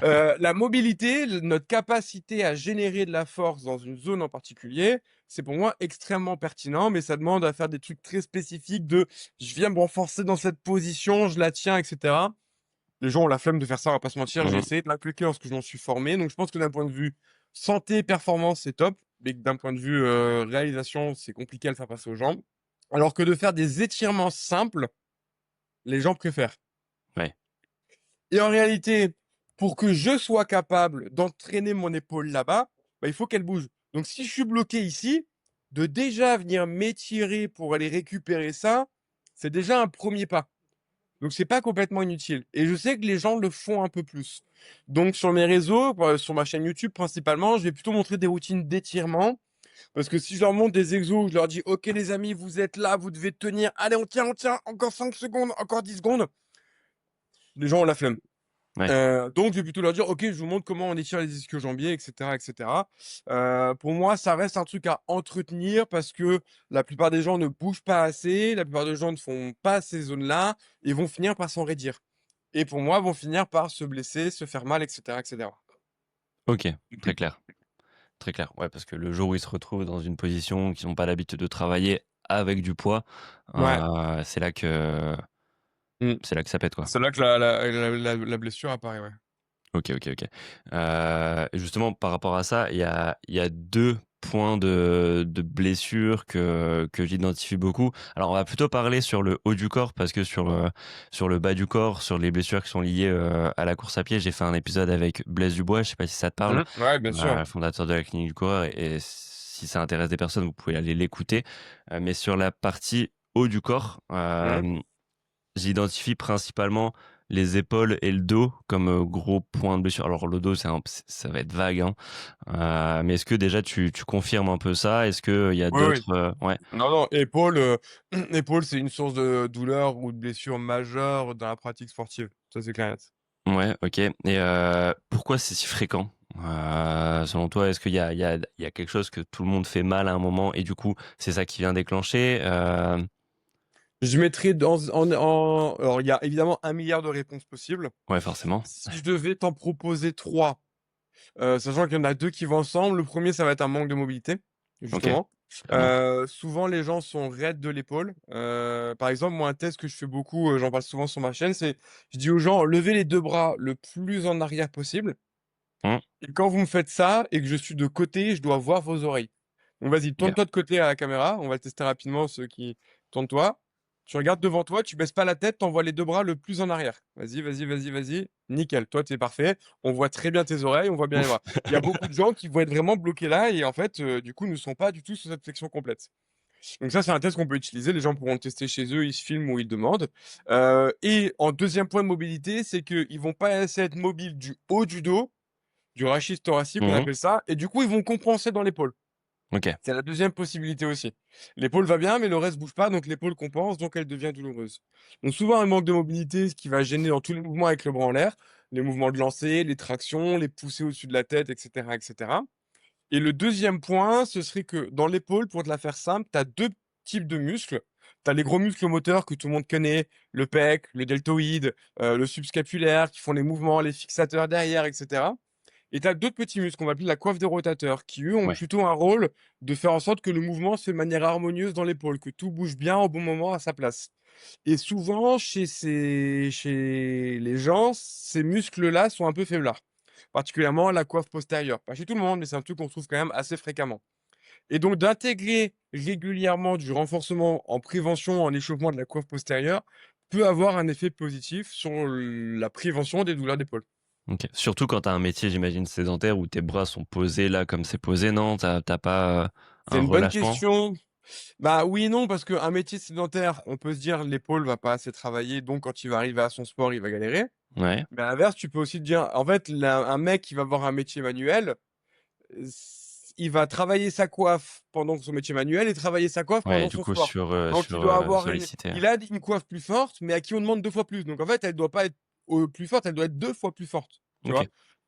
La mobilité, notre capacité à générer de la force dans une zone en particulier, c'est pour moi extrêmement pertinent, mais ça demande à faire des trucs très spécifiques de je viens me renforcer dans cette position, je la tiens, etc. Les gens ont la flemme de faire ça, on va pas se mentir. J'ai Mmh. essayé de l'inculquer lorsque je m'en suis formé. Donc je pense que d'un point de vue santé, performance, c'est top. Mais que d'un point de vue réalisation, c'est compliqué à le faire passer aux gens. Alors que de faire des étirements simples, les gens préfèrent. Ouais. Et en réalité, pour que je sois capable d'entraîner mon épaule là-bas, bah, il faut qu'elle bouge. Donc si je suis bloqué ici, de déjà venir m'étirer pour aller récupérer ça, c'est déjà un premier pas. Donc c'est pas complètement inutile et je sais que les gens le font un peu plus. Donc sur mes réseaux, sur ma chaîne YouTube principalement, je vais plutôt montrer des routines d'étirement parce que si je leur montre des exos où je leur dis: «OK les amis, vous êtes là, vous devez tenir. Allez, on tient, encore 5 secondes, encore 10 secondes», les gens ont la flemme. Ouais. Donc je vais plutôt leur dire: «OK, je vous montre comment on étire les ischio-jambiers» et cetera et cetera. Pour moi, ça reste un truc à entretenir parce que la plupart des gens ne bougent pas assez, la plupart des gens ne font pas ces zones-là et vont finir par s'en raidir. Et pour moi, vont finir par se blesser, se faire mal et cetera et cetera. OK, très clair, très clair. Ouais, parce que le jour où ils se retrouvent dans une position qu'ils n'ont pas l'habitude de travailler avec du poids, Ouais. c'est là que Mmh. c'est là que ça pète, quoi. C'est là que la blessure apparaît, ouais. OK, OK, OK. Justement, par rapport à ça, il y a 2 points de blessure que j'identifie beaucoup. Alors, on va plutôt parler sur le haut du corps parce que sur le bas du corps, sur les blessures qui sont liées, à la course à pied, j'ai fait un épisode avec Blaise Dubois, je sais pas si ça te parle? Mmh. Ouais, bien sûr. Fondateur de la clinique du coureur et si ça intéresse des personnes, vous pouvez aller l'écouter. Mais sur la partie haut du corps, Mmh. j'identifie principalement les épaules et le dos comme, gros points de blessure. Alors le dos, ça va être vague, hein, mais est-ce que déjà tu confirmes un peu ça? Est-ce qu'il y a Oui, oui. d'autres, ouais, Non, non, épaule, épaule, c'est une source de douleur ou de blessure majeure dans la pratique sportive. Ça, c'est clair et net. ouais, OK et pourquoi c'est si fréquent? Selon toi, est-ce qu'il y a quelque chose que tout le monde fait mal à un moment et du coup, c'est ça qui vient déclencher? Je mettrais alors il y a évidemment 1 milliard de réponses possibles. Ouais, forcément. Si je devais t'en proposer 3, sachant qu'il y en a 2 qui vont ensemble, le premier ça va être un manque de mobilité, OK, justement. clairement. Souvent les gens sont raides de l'épaule. Par exemple, moi un test que je fais beaucoup, j'en parle souvent sur ma chaîne, c'est je dis aux gens: «Levez les 2 bras le plus en arrière possible Mmh, et quand vous me faites ça et que je suis de côté, je dois voir vos oreilles». Donc vas-y, OK. tourne-toi de côté à la caméra, on va le tester rapidement ceux qui tourne-toi. Tu regardes devant toi, tu baisses pas la tête, tu envoies les 2 bras le plus en arrière. Vas-y, vas-y, vas-y, vas-y. Nickel, toi, tu es parfait. On voit très bien tes oreilles, on voit bien les Ouf! bras. Il y a beaucoup de gens qui vont être vraiment bloqués là et en fait, du coup, ne sont pas du tout sur cette flexion complète. Donc ça, c'est un test qu'on peut utiliser. Les gens pourront le tester chez eux, ils se filment ou ils demandent. Et en deuxième point de mobilité, c'est qu'ils vont pas assez être mobiles du haut du dos, du rachis thoracique, on Mmh. appelle ça, et du coup, ils vont compenser dans l'épaule. OK. C'est la deuxième possibilité aussi. L'épaule va bien, mais le reste bouge pas, donc l'épaule compense, donc elle devient douloureuse. Donc souvent, un manque de mobilité, ce qui va gêner dans tous les mouvements avec le bras en l'air, les mouvements de lancer, les tractions, les poussées au-dessus de la tête, et cetera, et cetera. Et le deuxième point, ce serait que dans l'épaule, pour te la faire simple, tu as 2 types de muscles. Tu as les gros muscles moteurs que tout le monde connaît, le pec, le deltoïde, le subscapulaire qui font les mouvements, les fixateurs derrière, et cetera. Et tu as d'autres petits muscles qu'on va appeler la coiffe des rotateurs, qui eux ont Ouais. plutôt un rôle de faire en sorte que le mouvement se fait de manière harmonieuse dans l'épaule, que tout bouge bien au bon moment à sa place. Et souvent, chez les gens, ces muscles-là sont un peu faiblards, particulièrement la coiffe postérieure. Pas chez tout le monde, mais c'est un truc qu'on trouve quand même assez fréquemment. Et donc d'intégrer régulièrement du renforcement en prévention, en échauffement de la coiffe postérieure, peut avoir un effet positif sur la prévention des douleurs d'épaule. OK. Surtout quand tu as un métier, j'imagine, sédentaire où tes bras sont posés là comme c'est posé, non? Tu as pas, C'est un une bonne relâchement? question. Bah, oui et non, parce qu'un métier sédentaire, on peut se dire: «L'épaule va pas assez travailler, donc quand il va arriver à son sport, il va galérer». Ouais, Mais à l'inverse, tu peux aussi te dire en fait, la un mec qui va avoir un métier manuel, il va travailler sa coiffe pendant son métier manuel et travailler sa coiffe ouais, pendant du son coup sport. Donc il doit avoir sollicité, ouais. une coiffe plus forte, mais à qui on demande 2 fois plus. Donc en fait, elle doit pas être, plus forte, elle doit être 2 fois plus forte, tu OK, vois?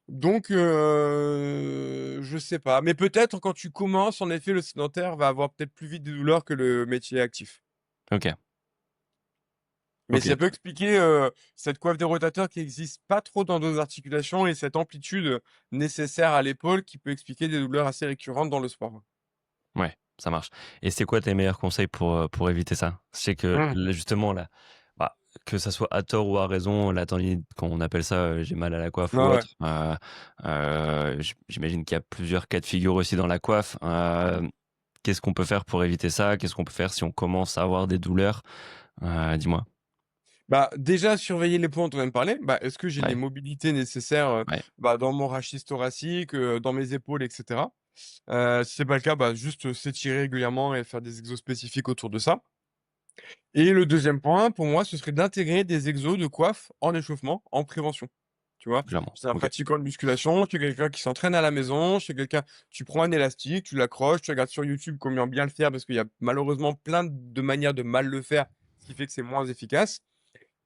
Donc je sais pas, mais peut-être quand tu commences, en effet, le sédentaire va avoir peut-être plus vite des douleurs que le métier actif. OK, Mais OK. ça peut expliquer, cette coiffe des rotateurs qui existe pas trop dans d'autres articulations et cette amplitude, nécessaire à l'épaule qui peut expliquer des douleurs assez récurrentes dans le sport. Ouais, ça marche. Et c'est quoi tes meilleurs conseils pour éviter ça? Je sais que Mmh. là, justement, là, bah, que ça soit à tort ou à raison, la tendinite, quand on appelle ça, «j'ai mal à la coiffe» Ouais, ou ouais. autre, j'imagine qu'il y a plusieurs cas de figure aussi dans la coiffe. Qu'est-ce qu'on peut faire pour éviter ça? Qu'est-ce qu'on peut faire si on commence à avoir des douleurs? Dis-moi. Bah, déjà surveiller les points dont on vient de parler. Bah, est-ce que j'ai les Ouais, mobilités nécessaires, ouais, bah, dans mon rachis thoracique, dans mes épaules et cetera? Si c'est pas le cas, bah, juste, s'étirer régulièrement et faire des exos spécifiques autour de ça. Et le deuxième point, pour moi, ce serait d'intégrer des exos de coiffe en échauffement, en prévention. Tu vois? clairement. C'est un OK. pratiquant de musculation, tu es quelqu'un qui s'entraîne à la maison, chez quelqu'un tu prends un élastique, tu l'accroches, tu regardes sur YouTube comment bien le faire parce qu'il y a malheureusement plein de manières de mal le faire, ce qui fait que c'est moins efficace.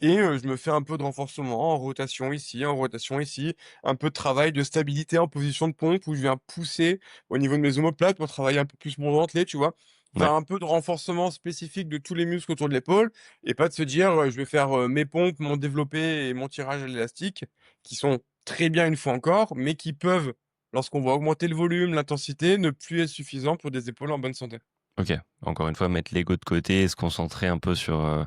Et je me fais un peu de renforcement en rotation ici, en rotation ici, un peu de travail de stabilité en position de pompe où je viens pousser au niveau de mes omoplates pour travailler un peu plus mon dentelé, tu vois? Faire Ouais. un peu de renforcement spécifique de tous les muscles autour de l'épaule et pas de se dire, «Je vais faire, mes pompes, mon développé et mon tirage à l'élastique», qui sont très bien une fois encore, mais qui peuvent, lorsqu'on va augmenter le volume, l'intensité, ne plus être suffisants pour des épaules en bonne santé. OK. Encore une fois, mettre l'ego de côté et se concentrer un peu sur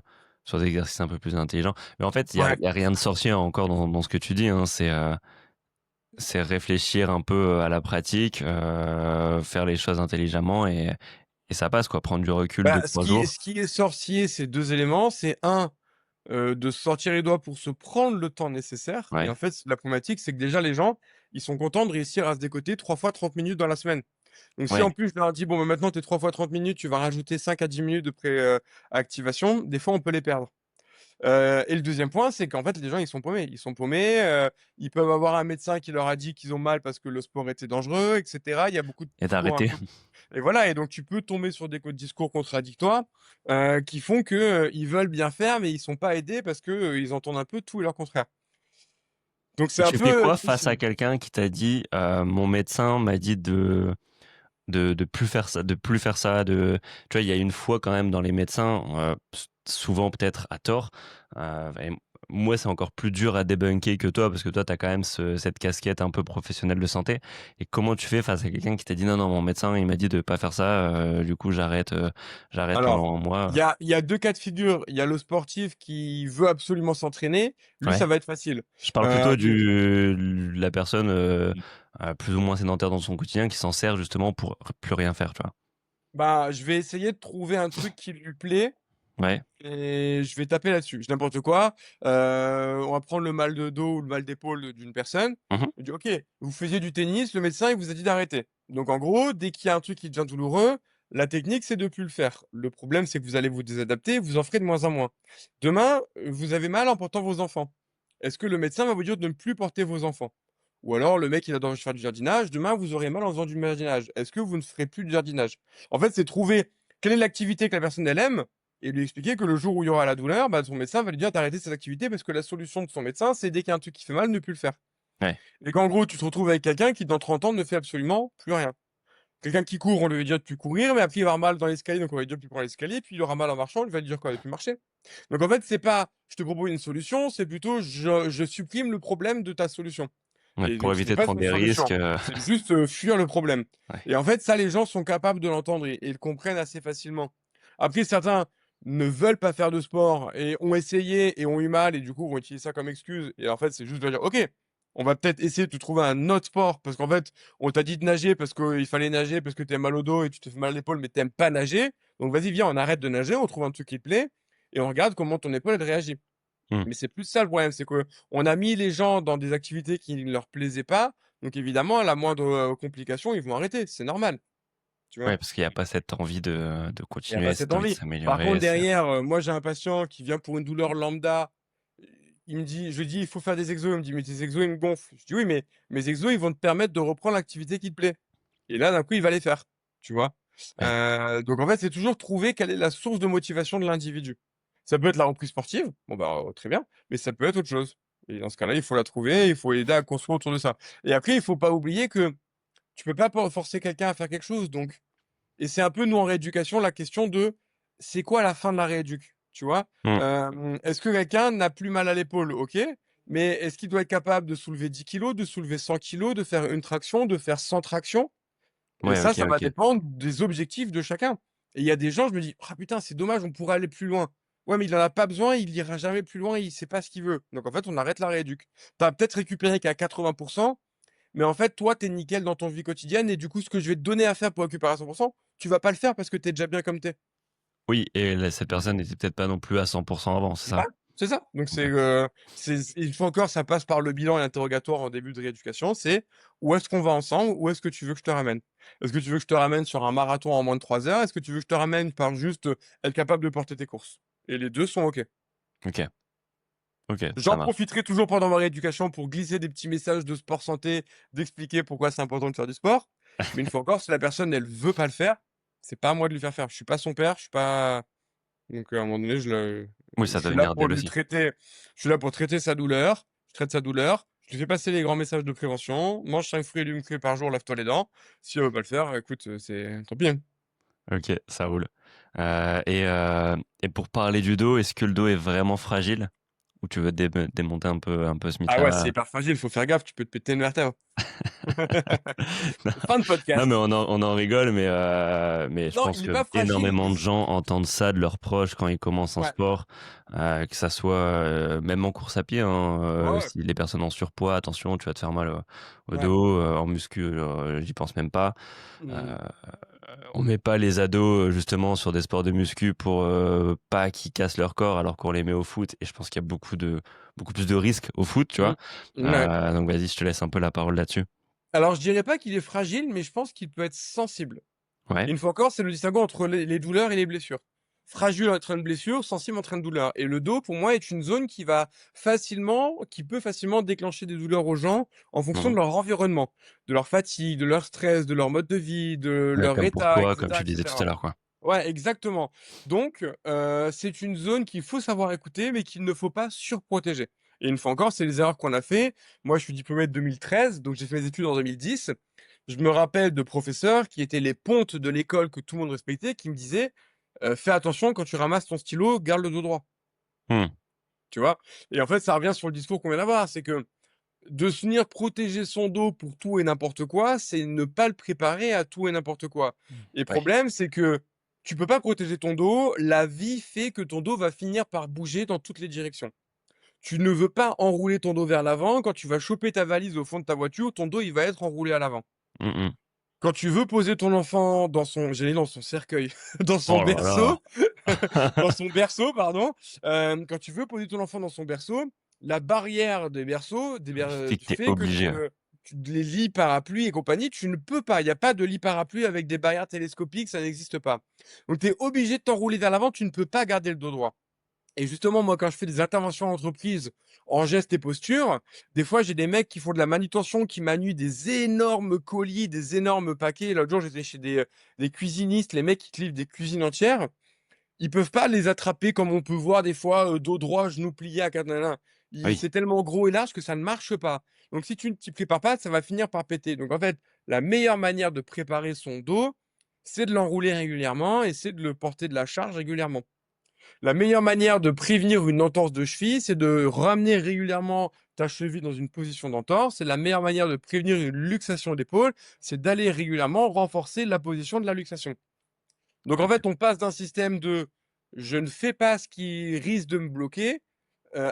des exercices un peu plus intelligents. Mais en fait, Ouais. il y a rien de sorcier encore dans ce que tu dis, hein. C'est réfléchir un peu à la pratique, faire les choses intelligemment et ça passe quoi. Prendre du recul Bah, 2-3 jours. ce qui est sorcier, c'est 2 éléments. C'est un, de se sortir les doigts pour se prendre le temps nécessaire et Ouais, en fait, la problématique, c'est que déjà les gens, ils sont contents de réussir à se décoter 3 fois 30 minutes dans la semaine. Donc si ouais. en plus je leur dis: «Bon, bah, maintenant tes 3 fois 30 minutes, tu vas rajouter 5 à 10 minutes de activation», des fois on peut les perdre. Et le deuxième point, c'est qu'en fait les gens ils sont paumés. Ils sont paumés, ils peuvent avoir un médecin qui leur a dit qu'ils ont mal parce que le sport était dangereux et cetera. Il y a beaucoup de Et discours un d'arrêter. peu et voilà et donc tu peux tomber sur des discours contradictoires, qui font que, ils veulent bien faire, mais ils sont pas aidés parce que, ils entendent un peu tout et leur contraire. Donc c'est Et un tu fais peu quoi face à difficile. quelqu'un qui t'a dit, «Mon médecin m'a dit de plus faire ça, de plus faire ça», tu vois, il y a une foi quand même dans les médecins, souvent peut-être à tort. Et moi, c'est encore plus dur à débunker que toi, parce que toi, tu as quand même cette casquette un peu professionnelle de santé. Et comment tu fais face à quelqu'un qui t'a dit: «Non, non, mon médecin, il m'a dit de pas faire ça, du coup j'arrête Alors, pendant un mois». il y a 2 cas de figure. Il y a le sportif qui veut absolument s'entraîner. Lui, Ouais, ça va être facile. je parle plutôt Mais la personne, plus ou moins sédentaire dans son quotidien qui s'en sert justement pour plus rien faire, tu vois? bah, je vais essayer de trouver un truc qui lui plaît Ouais. et je vais taper là-dessus. Je n'importe quoi. On va prendre le mal de dos ou le mal d'épaule d'une personne. Mmh. Je dis: «OK, vous faisiez du tennis, le médecin, il vous a dit d'arrêter». Donc en gros, dès qu'il y a un truc qui devient douloureux, la technique, c'est de plus le faire. Le problème, c'est que vous allez vous désadapter, vous en ferez de moins en moins. Demain, vous avez mal en portant vos enfants. Est-ce que le médecin va vous dire de ne plus porter vos enfants? Ou alors le mec, il adore faire du jardinage, demain, vous aurez mal en faisant du jardinage. Est-ce que vous ne ferez plus de jardinage? En fait, c'est trouver quelle est l'activité que la personne, elle aime et lui expliquer que le jour où il y aura la douleur, bah, son médecin va lui dire d'arrêter cette activité parce que la solution de son médecin, c'est dès qu'il y a un truc qui fait mal, ne plus le faire. Ouais. Et qu'en gros, tu te retrouves avec quelqu'un qui, dans 30 ans, ne fait absolument plus rien. Quelqu'un qui court, on lui dit de plus courir, mais après il va avoir mal dans l'escalier, donc on va lui dire de plus prendre l'escalier, puis il aura mal en marchant, on lui va dire quoi? De plus marcher. Donc en fait, c'est pas je te propose une solution, c'est plutôt je supprime le problème de ta solution. Ouais, Et pour donc ce n'est éviter de pas prendre une des risques, solution, c'est juste, fuir le problème. ouais. Et en fait, ça, les gens sont capables de l'entendre et le comprennent assez facilement. Après, certains ne veulent pas faire de sport et ont essayé et ont eu mal et du coup vont utiliser ça comme excuse et en fait, c'est juste de dire: «OK, on va peut-être essayer de te trouver un autre sport parce qu'en fait, on t'a dit de nager parce qu'il fallait nager parce que tu as mal au dos et tu te fais mal à l'épaule, mais tu pas nager. Donc vas-y, viens, on arrête de nager, on trouve un truc qui te plaît et on regarde comment ton épaule, elle réagit». Mmh. Mais c'est plus ça le problème, c'est qu'on a mis les gens dans des activités qui ne leur plaisaient pas. Donc évidemment, à la moindre, complication, ils vont arrêter, c'est normal, tu vois? Ouais, parce qu'il y a pas cette envie de Il y a pas continuer, cette cette envie de envie. Par contre, s'améliorer, c'est derrière, moi, j'ai un patient qui vient pour une douleur lambda. Il me dit je lui dis: «Il faut faire des exos». Il me dit: «Mais tes exos, ils me gonflent». Je dis: «Oui, mais mes exos, ils vont te permettre de reprendre l'activité qui te plaît». Et là, d'un coup, il va les faire, tu vois? ouais. Donc en fait, c'est toujours trouver quelle est la source de motivation de l'individu. Ça peut être la reprise sportive, bon, bah, très bien, mais ça peut être autre chose. Et dans ce cas-là, il faut la trouver, il faut aider à construire autour de ça. Et après, il faut pas oublier que tu peux pas forcer quelqu'un à faire quelque chose, donc et c'est un peu, nous, en rééducation, la question de: c'est quoi la fin de la rééduc? Tu vois? Mmh. Est-ce que quelqu'un n'a plus mal à l'épaule? OK, mais est-ce qu'il doit être capable de soulever 10 kilos, de soulever 100 kilos, de faire une traction, de faire 100 tractions? Et Ouais, ça, OK, ça va OK. dépendre des objectifs de chacun. Et il y a des gens, je me dis: «Ah putain, c'est dommage, on pourrait aller plus loin». Ouais, mais il en a pas besoin, il ira jamais plus loin, il sait pas ce qu'il veut. Donc en fait, on arrête la rééduc. Tu as peut-être récupéré qu'à 80, mais en fait, toi, tu es nickel dans ton vie quotidienne et du coup, ce que je vais te donner à faire pour récupérer à 100, tu vas pas le faire parce que tu es déjà bien comme tu es. Oui, et là, cette personne n'était peut-être pas non plus à 100 avant, c'est ça? Bah, c'est ça. Donc OK. une fois encore, ça passe par le bilan et l'interrogatoire en début de rééducation, c'est: «Où est-ce qu'on va ensemble? Où est-ce que tu veux que je te ramène? Est-ce que tu veux que je te ramène sur un marathon en moins de 3 heures? Est-ce que tu veux que je te ramène par juste, être capable de porter tes courses?» Et les 2 sont OK. OK. OK, ça J'en marche. profiterai toujours pendant ma rééducation pour glisser des petits messages de sport santé, d'expliquer pourquoi c'est important de faire du sport. Mais une fois encore, si la personne, elle veut pas le faire, c'est pas à moi de lui faire faire. Je suis pas son père, je suis pas donc à un moment donné, Oui, je ça suis doit là venir pour d'elle lui aussi. traiter je suis là pour traiter sa douleur, je traite sa douleur, je lui fais passer les grands messages de prévention: «Mange 5 fruits et légumes crus par jour, lave-toi les dents». Si elle veut pas le faire, écoute, c'est tant pis, hein. OK, ça roule. Et pour parler du dos, est-ce que le dos est vraiment fragile? Ou tu veux démonter un peu ce Ah ouais, c'est mythe-là? hyper fragile, faut faire gaffe, tu peux te péter une vertèbre. Non, Fin de non, mais podcast. on en rigole, mais je Non, pense il est que pas fragile, énormément de j gens entendent ça de leurs proches quand ils commencent en ouais, sport, que ça soit, même en course à pied, hein, ouais, ouais, si les personnes en surpoids, attention, tu vas te faire mal au ouais. dos, en muscu, j'y pense même pas. Heu, Mmh. on met pas les ados, justement sur des sports de muscu pour, pas qu'ils cassent leur corps alors qu'on les met au foot, et je pense qu'il y a beaucoup plus de risques au foot, tu Mmh. vois? Ouais. Donc vas-y, je te laisse un peu la parole là-dessus. Alors je dirais pas qu'il est fragile, mais je pense qu'il peut être sensible. Ouais. Et une fois encore, c'est le distinguo entre les douleurs et les blessures. Fragile entraîne blessure, sensible entraîne douleur. Et le dos, pour moi, est une zone qui peut facilement déclencher des douleurs aux gens en fonction Mmh. de leur environnement, de leur fatigue, de leur stress, de leur mode de vie, de Ouais, leur comme pour état, toi, comme etc., tu disais tout à etc. l'heure, quoi. Ouais, exactement. Donc, c'est une zone qu'il faut savoir écouter, mais qu'il ne faut pas surprotéger. Et une fois encore, c'est les erreurs qu'on a fait. Moi, je suis diplômé de 2013, donc j'ai fait mes études en 2010. Je me rappelle de professeurs qui étaient les pontes de l'école que tout le monde respectait, qui me disaient: «Fais attention quand tu ramasses ton stylo, garde le dos droit», Mmh. tu vois? Et en fait, ça revient sur le discours qu'on vient d'avoir, c'est que de se venir protéger son dos pour tout et n'importe quoi, c'est ne pas le préparer à tout et n'importe quoi. Et le Ouais. problème, c'est que tu peux pas protéger ton dos, la vie fait que ton dos va finir par bouger dans toutes les directions. Tu ne veux pas enrouler ton dos vers l'avant, quand tu vas choper ta valise au fond de ta voiture, ton dos, il va être enroulé à l'avant. Mmh mh. Quand tu veux poser ton enfant dans son j'allais dire dans son cercueil, dans son Oh là là! berceau, dans son berceau, pardon, quand tu veux poser ton enfant dans son berceau, la barrière des berceaux, Fait que tu fait que obligé, ouais. les lits parapluies et compagnie, tu ne peux pas. Il y a pas de lit parapluie avec des barrières télescopiques, ça n'existe pas. Donc tu es obligé de t'enrouler vers l'avant, tu ne peux pas garder le dos droit. Et justement, moi, quand je fais des interventions en entreprise en gestes et postures, des fois, j'ai des mecs qui font de la manutention, qui manuent des énormes colis, des énormes paquets. L'autre jour, j'étais chez des cuisinistes, les mecs qui te livrent des cuisines entières. Ils peuvent pas les attraper comme on peut voir des fois, dos droit, genou plié à quatre nanas. Oui, C'est tellement gros et large que ça ne marche pas. Donc si tu ne t'y prépares pas, ça va finir par péter. Donc en fait, la meilleure manière de préparer son dos, c'est de l'enrouler régulièrement et c'est de le porter de la charge régulièrement. La meilleure manière de prévenir une entorse de cheville, c'est de ramener régulièrement ta cheville dans une position d'entorse. Et la meilleure manière de prévenir une luxation d'épaule, c'est d'aller régulièrement renforcer la position de la luxation. Donc en OK. fait, on passe d'un système de je ne fais pas ce qui risque de me bloquer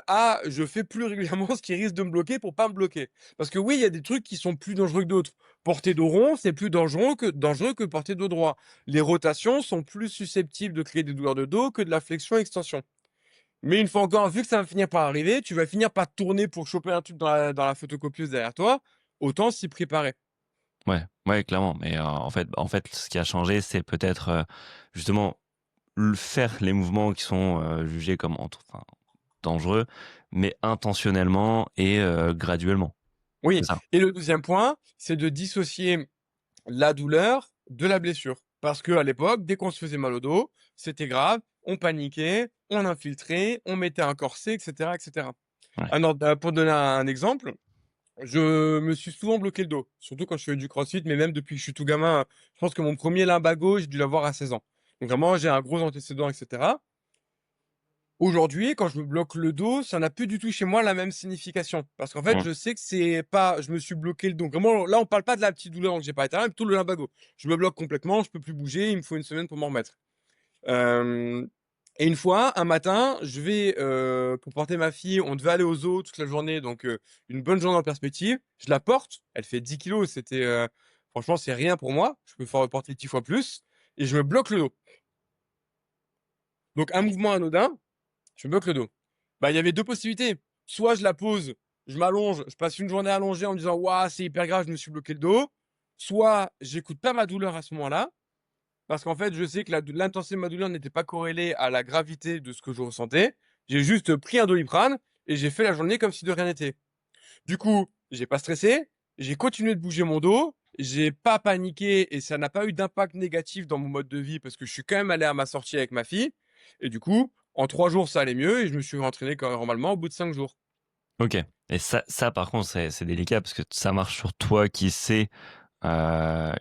à je fais plus régulièrement ce qui risque de me bloquer pour pas me bloquer. Parce que oui, il y a des trucs qui sont plus dangereux que d'autres. Porter dos rond, c'est plus dangereux que porter dos droit. Les rotations sont plus susceptibles de créer des douleurs de dos que de la flexion-extension. Mais une fois encore, vu que ça va finir par arriver, tu vas finir par tourner pour choper un truc dans la photocopieuse derrière toi, autant s'y préparer. Ouais, ouais, clairement, mais en fait, ce qui a changé, c'est peut-être, justement, faire les mouvements qui sont, jugés comme dangereux, mais intentionnellement et graduellement. Oui, C'est ça? et le deuxième point, c'est de dissocier la douleur de la blessure. Parce qu'à l'époque, dès qu'on se faisait mal au dos, c'était grave, on paniquait, on infiltrait, on mettait un corset, et cetera, et cetera. Ouais. Alors, pour donner un exemple, je me suis souvent bloqué le dos, surtout quand je fais du crossfit, mais même depuis que je suis tout gamin. Je pense que mon premier lumbago, j'ai dû l'avoir à 16 ans. Donc vraiment, j'ai un gros antécédent, et cetera. Aujourd'hui, quand je me bloque le dos, ça n'a plus du tout chez moi la même signification. Parce qu'en fait, Mmh. je sais que c'est pas je me suis bloqué le dos. Vraiment, là, on parle pas de la petite douleur dont j'ai parlé tout à l'heure, mais plutôt le lumbago. Je me bloque complètement, je peux plus bouger, il me faut une semaine pour m'en remettre. Hem et une fois, un matin, je vais, pour porter ma fille, on devait aller au zoo toute la journée, donc une bonne journée en perspective. Je la porte, elle fait 10 kilogrammes, c'était, franchement, c'est rien pour moi. Je peux faire porter 10 fois plus et je me bloque le dos. Donc un mouvement anodin, je me bloque le dos. Bah, il y avait 2 possibilités. Soit je la pose, je m'allonge, je passe une journée allongée en me disant: «Waouh, c'est hyper grave, je me suis bloqué le dos». Soit j'écoute pas ma douleur à ce moment-là, parce qu'en fait, je sais que l'intensité de ma douleur n'était pas corrélée à la gravité de ce que je ressentais. J'ai juste pris un Doliprane et j'ai fait la journée comme si de rien n'était. Du coup, j'ai pas stressé, j'ai continué de bouger mon dos, j'ai pas paniqué et ça n'a pas eu d'impact négatif dans mon mode de vie parce que je suis quand même allé à ma sortie avec ma fille et du coup, en 3 jours, ça allait mieux et je me suis entraîné quand normalement au bout de 5 jours. OK, et ça par contre, c'est délicat parce que ça marche sur toi qui sais, que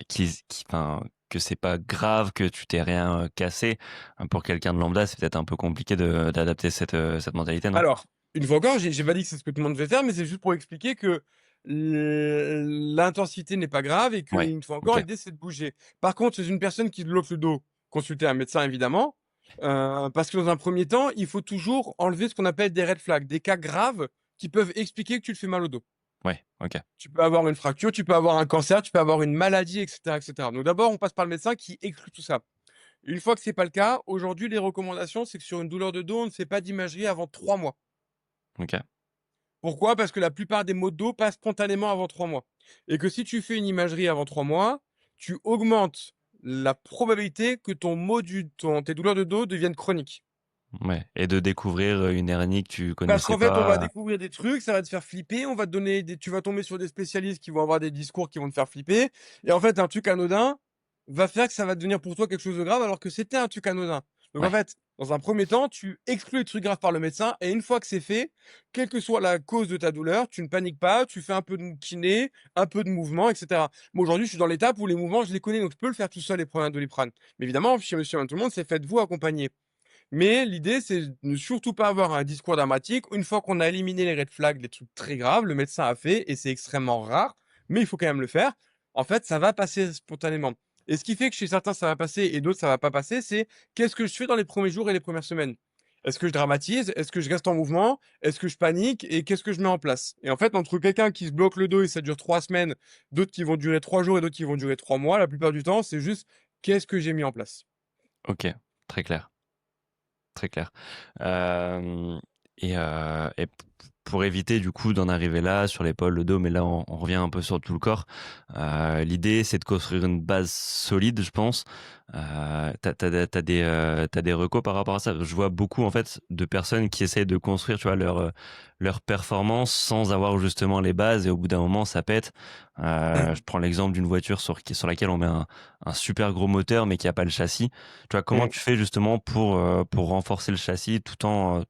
c'est pas grave, que tu t'es rien, cassé. Pour quelqu'un de lambda, c'est peut-être un peu compliqué d'adapter cette mentalité, non? Alors, une fois encore, j'ai pas dit que c'est ce que tout le monde devait faire, mais c'est juste pour expliquer que l'intensité n'est pas grave et Ouais, qu'une fois encore, OK. l'idée, c'est de bouger. Par contre, chez une personne qui bloque le dos, consultez un médecin évidemment, parce que dans un premier temps, il faut toujours enlever ce qu'on appelle des red flags, des cas graves qui peuvent expliquer que tu te fais mal au dos. Ouais, OK. Tu peux avoir une fracture, tu peux avoir un cancer, tu peux avoir une maladie, et cetera, et cetera. Donc d'abord, on passe par le médecin qui exclut tout ça. Une fois que c'est pas le cas, aujourd'hui, les recommandations, c'est que sur une douleur de dos, on ne fait pas d'imagerie avant 3 mois. OK. Pourquoi? Parce que la plupart des maux de dos passent spontanément avant 3 mois et que si tu fais une imagerie avant 3 mois, tu augmentes la probabilité que tes douleurs de dos deviennent chroniques. Ouais, et de découvrir, une hernie que tu Parce connaissais qu'en fait, on va pas. découvrir des trucs, ça va te faire flipper, on va te donner tu vas tomber sur des spécialistes qui vont avoir des discours qui vont te faire flipper et en fait, un truc anodin va faire que ça va devenir pour toi quelque chose de grave alors que c'était un truc anodin. Donc en Ouais, fait, Dans un premier temps, tu exclus les trucs graves par le médecin et une fois que c'est fait, quelle que soit la cause de ta douleur, tu ne paniques pas, tu fais un peu de kiné, un peu de mouvement, et cetera. Moi, aujourd'hui, je suis dans l'étape où les mouvements, je les connais, donc je peux le faire tout seul, les premiers un Doliprane. Mais évidemment, chez Monsieur et Madame Tout le Monde, c'est faites-vous accompagner. Mais l'idée, c'est de ne surtout pas avoir un discours dramatique. Une fois qu'on a éliminé les red flags, les trucs très graves, le médecin a fait, et c'est extrêmement rare, mais il faut quand même le faire. En fait, ça va passer spontanément. Et ce qui fait que chez certains, ça va passer et d'autres, ça va pas passer, c'est qu'est-ce que je fais dans les premiers jours et les premières semaines? Est-ce que je dramatise? Est-ce que je reste en mouvement? Est-ce que je panique? Et qu'est-ce que je mets en place? Et en fait, entre quelqu'un qui se bloque le dos et ça dure 3 semaines, d'autres qui vont durer 3 jours et d'autres qui vont durer 3 mois, la plupart du temps, c'est juste qu'est-ce que j'ai mis en place? OK, très clair, très clair. Hem et pour éviter du coup d'en arriver là, sur l'épaule, le dos, mais là on revient un peu sur tout le corps. L'idée c'est de construire une base solide, je pense. Tu des recos par rapport à ça? Je vois beaucoup en fait de personnes qui essayent de construire, tu vois, leur performance sans avoir justement les bases et au bout d'un moment ça pète. Je prends l'exemple d'une voiture sur laquelle on met un super gros moteur mais qui a pas le châssis. Tu vois, comment Mmh. tu fais justement pour renforcer le châssis tout en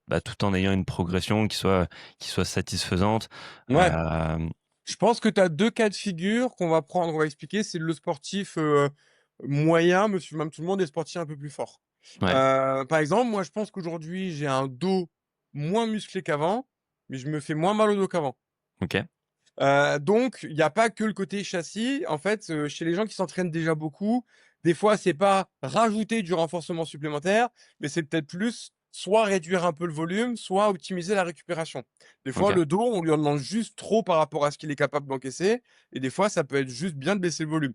ayant une progression qui soit satisfaisante? Ouais. Hem, Je pense que tu as 2 cas de figure qu'on va prendre, on va expliquer. C'est le sportif, moyen, monsieur madame tout le monde et le sportif un peu plus fort. ouais, Par exemple, moi, je pense qu'aujourd'hui, j'ai un dos moins musclé qu'avant, mais je me fais moins mal au dos qu'avant. OK, Donc il y a pas que le côté châssis. En fait, chez les gens qui s'entraînent déjà beaucoup, des fois, c'est pas rajouter du renforcement supplémentaire, mais c'est peut-être plus soit réduire un peu le volume, soit optimiser la récupération. Des fois, OK, le dos, on lui en demande juste trop par rapport à ce qu'il est capable d'encaisser et des fois, ça peut être juste bien de baisser le volume.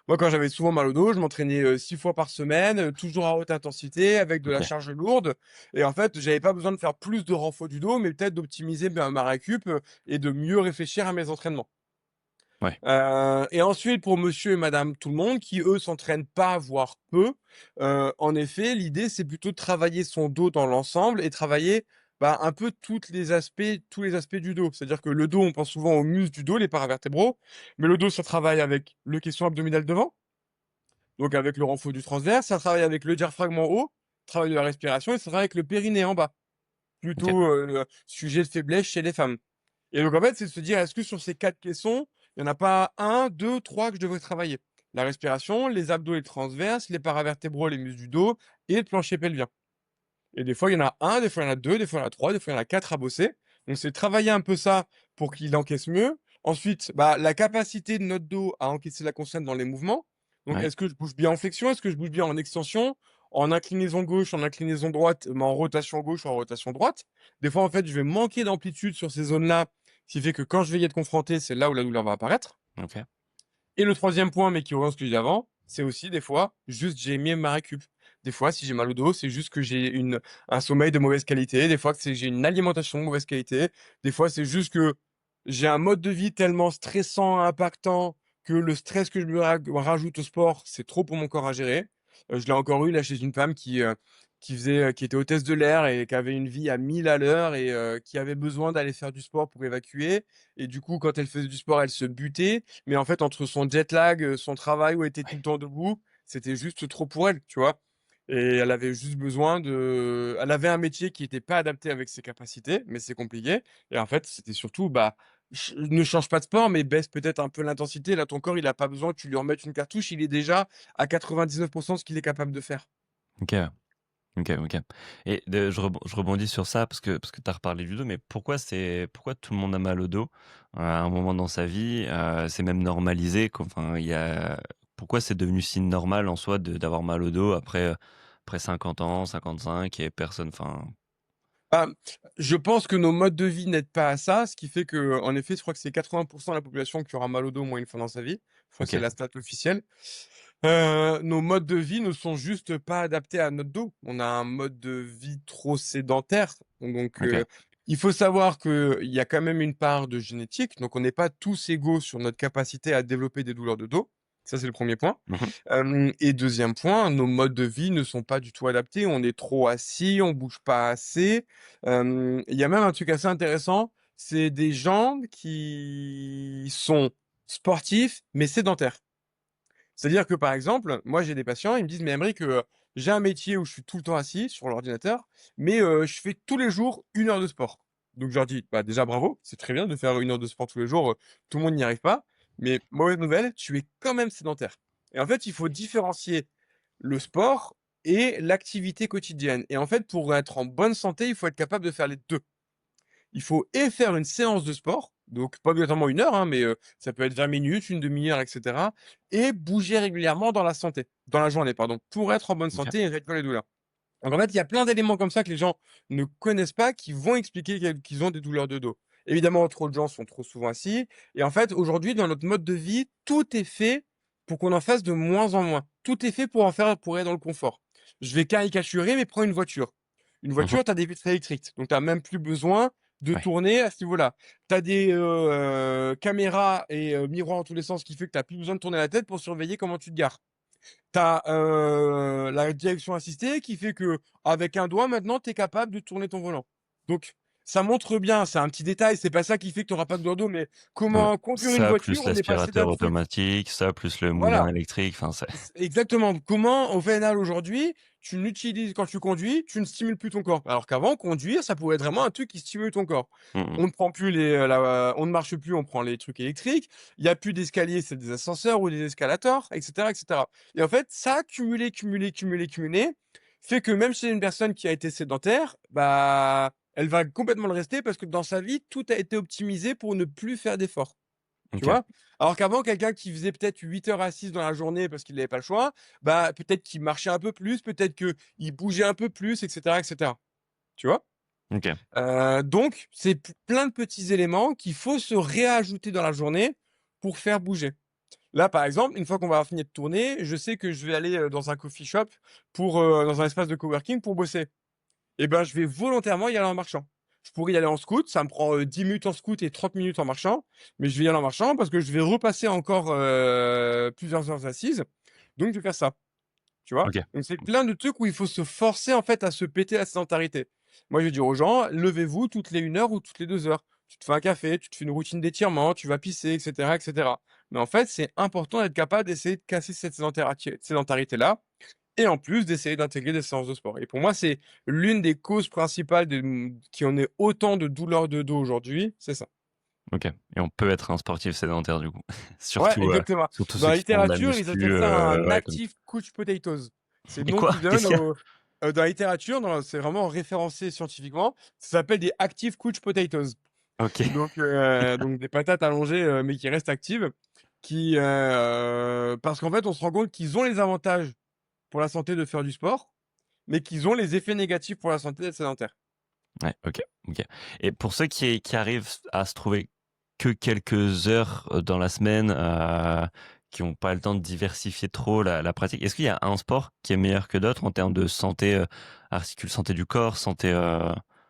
Moi, quand j'avais souvent mal au dos, je m'entraînais, 6 fois par semaine, toujours à haute intensité avec de la OK, charge lourde et en fait, j'avais pas besoin de faire plus de renfort du dos, mais peut-être d'optimiser, ben, ma récup, et de mieux réfléchir à mes entraînements. ouais, Et ensuite pour monsieur et madame tout le monde qui, eux, s'entraînent pas, voire peu, en effet, l'idée, c'est plutôt de travailler son dos dans l'ensemble et travailler, bah, un peu tous les aspects du dos. C'est-à-dire que le dos, on pense souvent aux muscles du dos, les paravertébraux, mais le dos, ça travaille avec le caisson abdominal devant, donc avec le renfort du transverse, ça travaille avec le diaphragme en haut, travail de la respiration et ça travaille avec le périnée en bas, OK, plutôt, sujet de faiblesse chez les femmes. Et donc en fait, c'est de se dire: «Est-ce que sur ces 4 caissons, il y en a pas un, 2, 3 que je devrais travailler?» La respiration, les abdos et le transverse, les paravertébraux, les muscles du dos et le plancher pelvien. Et des fois, il y en a un, des fois, il y en a 2, des fois, il y en a 3, des fois, il y en a 4 à bosser. Donc c'est travailler un peu ça pour qu'il encaisse mieux. Ensuite, bah, la capacité de notre dos à encaisser la consigne dans les mouvements. Donc ouais, est-ce que je bouge bien en flexion? Est-ce que je bouge bien en extension? En inclinaison gauche, en inclinaison droite, mais en rotation gauche, en rotation droite? Des fois, en fait, je vais manquer d'amplitude sur ces zones-là, ce qui fait que quand je vais y être confronté, c'est là où la douleur va apparaître. OK, Et le troisième point, mais qui rejoint ce que j'ai dit avant, c'est aussi des fois, juste j'ai mis ma récup. Des fois, si j'ai mal au dos, c'est juste que j'ai un sommeil de mauvaise qualité. Des fois, que j'ai une alimentation de mauvaise qualité. Des fois, c'est juste que j'ai un mode de vie tellement stressant, impactant, que le stress que je me rajoute au sport, c'est trop pour mon corps à gérer. Je l'ai encore eu là chez une femme qui était hôtesse de l'air et qui avait une vie à 1000 à l'heure et qui avait besoin d'aller faire du sport pour évacuer. Et du coup, quand elle faisait du sport, elle se butait. Mais en fait, entre son jet lag, son travail où elle était tout le ouais, temps debout, c'était juste trop pour elle, tu vois? Et elle avait juste besoin elle avait un métier qui était pas adapté avec ses capacités, mais c'est compliqué. Et en fait, c'était surtout, bah, ne change pas de sport, mais baisse peut-être un peu l'intensité. Là, ton corps, il a pas besoin que tu lui remettes une cartouche, il est déjà à 99 de ce qu'il est capable de faire. OK, OK, OK et je rebondis sur ça parce que tu as reparlé du dos, mais pourquoi tout le monde a mal au dos, à un moment dans sa vie? C'est même normalisé enfin, il y a pourquoi c'est devenu si normal en soi d'avoir mal au dos après 50 ans, 55 et personne enfin Bah, je pense que nos modes de vie n'aident pas à ça, ce qui fait que, en effet, je crois que c'est 80 de la population qui aura mal au dos au moins une fois dans sa vie. Je crois que c'est OK, la stat officielle. Nos modes de vie ne sont juste pas adaptés à notre dos. On a un mode de vie trop sédentaire. Donc, OK, il faut savoir qu'il y a quand même une part de génétique. Donc, on n'est pas tous égaux sur notre capacité à développer des douleurs de dos. Ça, c'est le premier point. mmh Et deuxième point, nos modes de vie ne sont pas du tout adaptés. On est trop assis, on bouge pas assez. Il y a même un truc assez intéressant, c'est des gens qui sont sportifs, mais sédentaires. C'est-à-dire que, par exemple, moi, j'ai des patients, ils me disent: «Mais Aymeric, j'ai un métier où je suis tout le temps assis sur l'ordinateur, mais je fais tous les jours 1 heure de sport. Donc je leur dis: «Bah, déjà bravo, c'est très bien de faire 1 heure de sport tous les jours, tout le monde n'y arrive pas, mais mauvaise nouvelle, tu es quand même sédentaire» et en fait, il faut différencier le sport et l'activité quotidienne et en fait, pour être en bonne santé, il faut être capable de faire les 2. Il faut et faire une séance de sport, donc pas obligatoirement 1 heure, hein, mais ça peut être 20 minutes, une demi-heure et cetera et bouger régulièrement dans la journée, pardon, pour être en bonne OK. santé et réduire les douleurs. Donc en fait, il y a plein d'éléments comme ça que les gens ne connaissent pas, qui vont expliquer qu'ils ont des douleurs de dos. Évidemment, trop de gens sont trop souvent assis et en fait, aujourd'hui, dans notre mode de vie, tout est fait pour qu'on en fasse de moins en moins. Tout est fait pour être dans le confort. Je vais caricaturer, mais prends une voiture. Une Mmh. voiture, tu as des vitres électriques, donc tu as même plus besoin de Ouais. tourner à ce niveau-là. Tu as des, caméras et miroirs dans tous les sens, ce qui fait que tu as plus besoin de tourner la tête pour surveiller comment tu te gares. Tu as, la direction assistée qui fait qu'avec un doigt maintenant, tu es capable de tourner ton volant. Donc ça montre bien, c'est un petit détail, c'est pas ça qui fait que tu auras pas de douleur dos, mais Ouais. comment conduire une Ça, voiture, plus on est passé d'un l'aspirateur truc automatique, ça, plus le moulin voilà. électrique, enfin, c'est Exactement. Comment au final aujourd'hui, tu n'utilises quand tu conduis, tu ne stimules plus ton corps. Alors qu'avant, conduire, ça pouvait être vraiment un truc qui stimule ton corps. mmh mh. On ne prend plus on ne marche plus, on prend les trucs électriques. Il y a plus d'escaliers, c'est des ascenseurs ou des escalators, et cetera, et cetera. Et en fait, ça, cumulé, cumulé, cumulé, cumulé, fait que même chez une personne qui a été sédentaire, bah, elle va complètement le rester parce que dans sa vie, tout a été optimisé pour ne plus faire d'efforts. Tu OK. vois? Alors qu'avant, quelqu'un qui faisait peut-être 8 heures assis dans la journée parce qu'il n'avait pas le choix, bah, peut-être qu'il marchait un peu plus, peut-être qu'il bougeait un peu plus et cetera et cetera. Tu vois? OK. Donc c'est plein de petits éléments qu'il faut se réajouter dans la journée pour faire bouger. Là, par exemple, une fois qu'on va avoir fini de tourner, je sais que je vais aller, dans un coffee shop dans un espace de coworking pour bosser. Et ben, je vais volontairement y aller en marchant. Je pourrais y aller en scoot, ça me prend, 10 minutes en scoot et 30 minutes en marchant, mais je vais y aller en marchant parce que je vais repasser encore, plusieurs heures assises, donc je vais faire ça, tu vois? OK. Donc c'est plein de trucs où il faut se forcer, en fait, à se péter la sédentarité. Moi, je vais dire aux gens: «Levez-vous toutes les 1 heure ou toutes les 2 heures. Tu te fais un café, tu te fais une routine d'étirement, tu vas pisser et cetera et cetera». Mais en fait, c'est important d'être capable d'essayer de casser cette sédentarité-là et en plus d'essayer d'intégrer des séances de sport et pour moi, c'est l'une des causes principales qui en ait autant de douleurs de dos aujourd'hui, c'est ça. OK et on peut être un sportif sédentaire du coup? Ouais, Surtout, exactement. surtout Dans ceux la qui font de la littérature, ils appellent muscu, ça un ouais, comme active couch potatoes. C'est le et nom quoi? qu'ils Qu'est-ce donnent qu'il y a? dans la littérature, c'est vraiment référencé scientifiquement. Ça s'appelle des active couch potatoes. OK. Donc des patates allongées, mais qui restent actives, parce qu'en fait, on se rend compte qu'ils ont les avantages pour la santé de faire du sport, mais qu'ils ont les effets négatifs pour la santé d'être sédentaire. Ouais, OK, OK et pour ceux qui arrivent à se trouver que quelques heures, dans la semaine, qui ont pas le temps de diversifier trop la pratique, est-ce qu'il y a un sport qui est meilleur que d'autres en termes de santé, santé du corps, santé,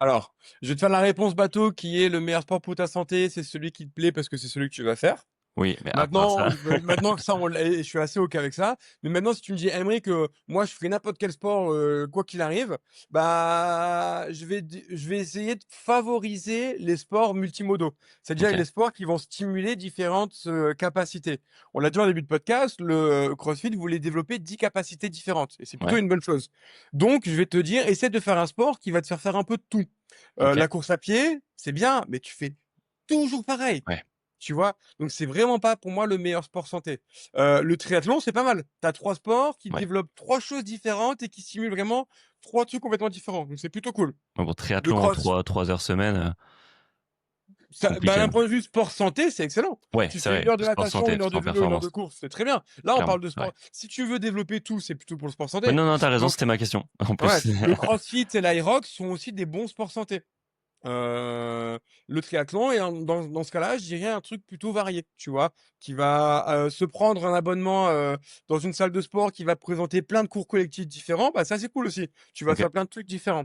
Alors, je vais te faire la réponse bateau qui est: «Le meilleur sport pour ta santé, c'est celui qui te plaît parce que c'est celui que tu vas faire». oui, mais à part Maintenant, ça maintenant que ça on l'a et je suis assez OK avec ça. Mais maintenant si tu me dis: «Aymeric, moi je ferai n'importe quel sport, quoi qu'il arrive», bah, je vais essayer de favoriser les sports multimodaux. C'est-à-dire OK, les sports qui vont stimuler différentes, capacités. On l'a dit en début de podcast, le CrossFit voulait développer 10 capacités différentes et c'est plutôt ouais, une bonne chose. Donc je vais te dire: essaie de faire un sport qui va te faire un peu de tout. OK, La course à pied, c'est bien, mais tu fais toujours pareil. ouais, Tu vois? Donc c'est vraiment pas pour moi le meilleur sport santé. Le triathlon, c'est pas mal. Tu as 3 sports qui ouais. développent 3 choses différentes et qui stimulent vraiment 3 trucs complètement différents. Donc c'est plutôt cool. Bon, Le triathlon en cross, trois heures semaine, ça bah, compliqué, d'un hein. point de vue sport santé, c'est excellent. Ouais, Tu c'est fais une vrai, heure de sport natation, santé, une heure de sport vélo, une heure de performance, course, c'est très bien. Là, on clairement, parle de ouais. sport si tu veux développer tout, c'est plutôt pour le sport Ouais, santé. non, non, tu as raison, Donc c'était ma question, en ouais, plus. le crossfit et l'aerox sont aussi des bons sports santé. Le triathlon et dans ce cas-là, je dirais un truc plutôt varié, tu vois? Qui va, se prendre un abonnement, dans une salle de sport qui va te présenter plein de cours collectifs différents, bah, ça, c'est cool aussi. Tu vas OK, faire plein de trucs différents.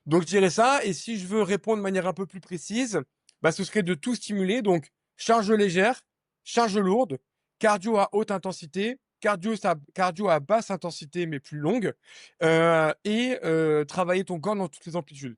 Donc je dirais ça et si je veux répondre de manière un peu plus précise, bah, ce serait de tout stimuler donc charge légère, charge lourde, cardio à haute intensité, cardio à basse intensité mais plus longue, travailler ton corps dans toutes les amplitudes.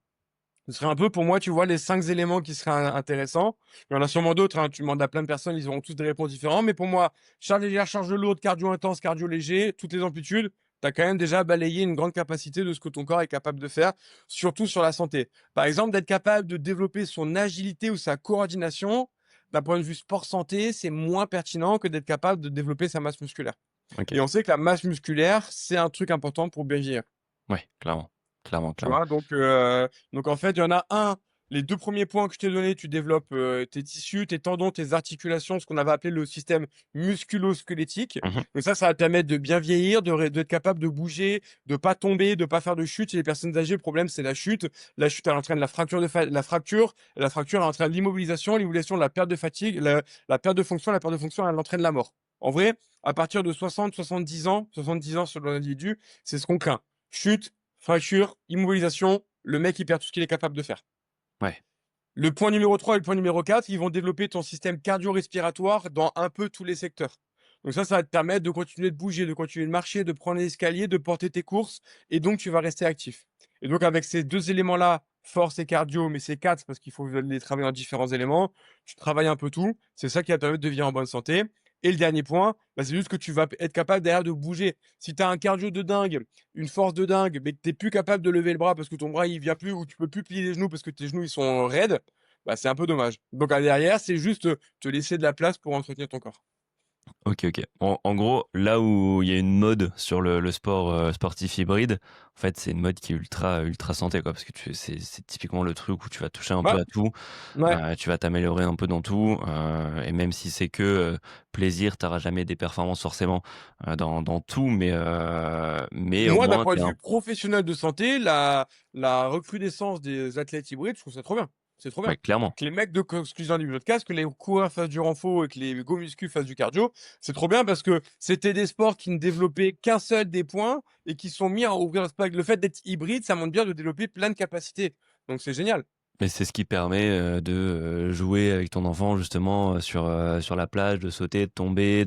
Ce serait un peu pour moi, tu vois, les 5 éléments qui seraient intéressants. Il y en a sûrement d'autres, hein, tu demandes à plein de personnes, ils auront tous des réponses différentes. Mais pour moi, charge légère, charge lourde, cardio intense, cardio léger, toutes les amplitudes, tu as quand même déjà balayé une grande capacité de ce que ton corps est capable de faire, surtout sur la santé. Par exemple, d'être capable de développer son agilité ou sa coordination, d'un point de vue sport santé, c'est moins pertinent que d'être capable de développer sa masse musculaire. OK. Et on sait que la masse musculaire, c'est un truc important pour bien vieillir. Ouais, clairement. Clairement, Tu clairement. vois? Donc en fait, il y en a un, les 2 premiers points que je t'ai donnés, tu développes, tes tissus, tes tendons, tes articulations, ce qu'on avait appelé le système musculo-squelettique. Mmh. Donc ça va te permettre de bien vieillir, d'être capable de bouger, de pas tomber, de pas faire de chute. Chez les personnes âgées, le problème, c'est la chute. La chute, elle entraîne la fracture la fracture, et la fracture, elle entraîne l'immobilisation, la perte de fatigue, la perte de fonction, la perte de fonction, elle entraîne la mort. En vrai, à partir de 60-70 ans selon l'individu, c'est ce qu'on craint. Chute, fracture, immobilisation, le mec, il perd tout ce qu'il est capable de faire. Ouais. Le point numéro 3 et le point numéro 4, ils vont développer ton système cardio-respiratoire dans un peu tous les secteurs. Donc ça va te permettre de continuer de bouger, de continuer de marcher, de prendre les escaliers, de porter tes courses, et donc tu vas rester actif. Et donc avec ces 2 éléments-là, force et cardio, mais c'est 4 parce qu'il faut les travailler en différents éléments, tu travailles un peu tout, c'est ça qui va te permettre de vivre en bonne santé. Et le dernier point, bah, c'est juste que tu vas être capable derrière de bouger. Si tu as un cardio de dingue, une force de dingue, mais que tu es plus capable de lever le bras parce que ton bras il vient plus, ou tu peux plus plier les genoux parce que tes genoux ils sont raides, bah, c'est un peu dommage. Donc derrière, c'est juste te laisser de la place pour entretenir ton corps. OK, OK. En gros, là où il y a une mode sur le sport, sportif hybride, en fait, c'est une mode qui est ultra santé, quoi. Parce que c'est typiquement le truc où tu vas toucher un Ouais, peu à tout, ouais. tu vas t'améliorer un peu dans tout, et même si c'est que, plaisir, tu auras jamais des performances forcément, dans tout, mais au Moi, d'un moins point tu de es un vue professionnel de santé, la recrudescence des athlètes hybrides, je trouve ça trop bien. C'est trop bien. ouais, clairement. Que les mecs de exclusivement du podcast, que les coureurs fassent du renfo et que les go muscu fassent du cardio, c'est trop bien parce que c'était des sports qui ne développaient qu'un seul des points et qui sont mis à ouvrir le spectre. Le fait d'être hybride, ça montre bien de développer plein de capacités. Donc c'est génial. Mais c'est ce qui permet, de, jouer avec ton enfant justement, sur la plage, de sauter, de tomber,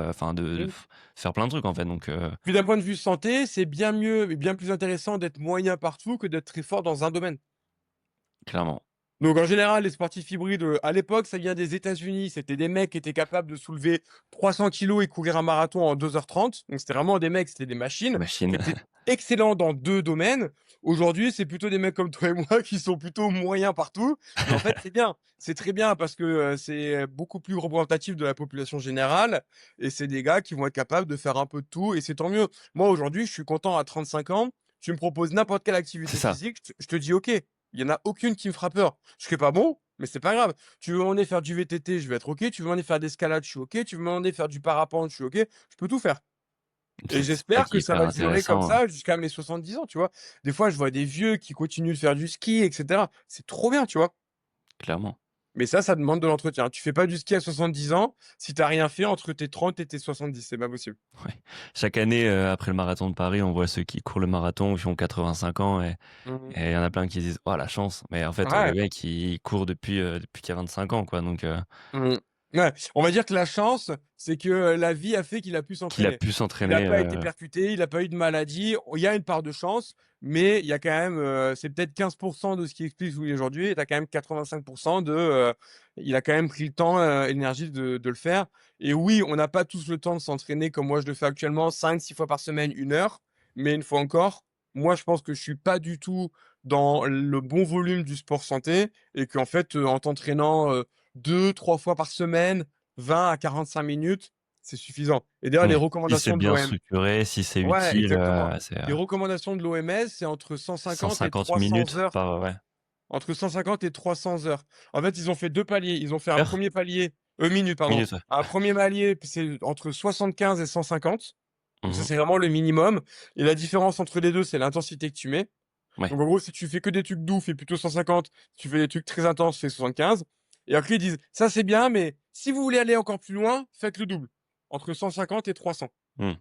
enfin de Mm. f faire plein de trucs en fait donc Puis d'un point de vue santé, c'est bien mieux et bien plus intéressant d'être moyen partout que d'être très fort dans un domaine. clairement. Donc en général, les sportifs hybrides, à l'époque, ça vient des États-Unis. C'était des mecs qui étaient capables de soulever 300 kilos et courir un marathon en 2h30. Donc c'était vraiment des mecs, c'était des machines qui Machine. étaient excellents dans 2 domaines. Aujourd'hui, c'est plutôt des mecs comme toi et moi qui sont plutôt moyens partout. Mais en fait, c'est bien. C'est très bien parce que, c'est beaucoup plus représentatif de la population générale et c'est des gars qui vont être capables de faire un peu de tout et c'est tant mieux. Moi, aujourd'hui, je suis content à 35 ans. Tu me proposes n'importe quelle C'est activité ça. physique, je te dis: «OK». Il y en a aucune qui me fera peur. Je serai pas bon, mais c'est pas grave. Tu veux m'emmener faire du VTT, je vais être OK. Tu veux m'emmener faire d'escalade, je suis OK. Tu veux m'emmener faire du parapente, je suis OK. Je peux tout faire. Et C'est ça j'espère qui est que ça hyper va durer comme intéressant, hein. ça jusqu'à mes 70 ans, tu vois? Des fois, je vois des vieux qui continuent de faire du ski et cetera. C'est trop bien, tu vois? Clairement. Mais ça demande de l'entretien. Tu fais pas du ski à 70 ans si tu as rien fait entre tes 30 et tes 70, c'est pas possible. Ouais. Chaque année, après le marathon de Paris, on voit ceux qui courent le marathon, qui ont 85 ans Mmh. et il y en a plein qui disent: «Oh la chance!» mais en fait, le Ouais. mec il court depuis qu'il a 25 ans quoi donc Mmh. Ouais, on va dire que la chance, c'est que, la vie a fait qu'il a pu qu'il a s'entraîner. pu Il a s'entraîner, pas été percuté, il a pas eu de maladie. Il y a une part de chance, mais il y a quand même, c'est peut-être 15 de ce qui explique où il est aujourd'hui et tu as quand même 85 il a quand même pris le temps, et l'énergie de le faire. Et oui, on n'a pas tous le temps de s'entraîner comme moi je le fais actuellement 5-6 fois par semaine, 1 heure. Mais une fois encore, moi je pense que je suis pas du tout dans le bon volume du sport santé et qu'en fait, en t'entraînant, 2-3 fois par semaine, 20 à 45 minutes, c'est suffisant. Et d'ailleurs, les oui, si c'est recommandations de bien l'OM structuré, si c'est ouais, utile, exactement. c'est, Les recommandations de l'OMS, c'est entre 150 et 150 300 minutes heures. par ouais. Entre 150 et 300 heures. En fait, ils ont fait 2 paliers. Ils ont fait un Heure? premier palier minutes, pardon. Minutes, ouais. Un premier palier, c'est entre 75 et 150. Donc ça, Mmh. c'est vraiment le minimum. Et la différence entre les 2, c'est l'intensité que tu mets. Ouais. Donc en gros, si tu fais que des trucs doux, fais plutôt 150. Si tu fais des trucs très intenses, fais 75. Et après, ils disent: «Ça, c'est bien, mais si vous voulez aller encore plus loin, faites le double, entre 150 et 300». Mmh.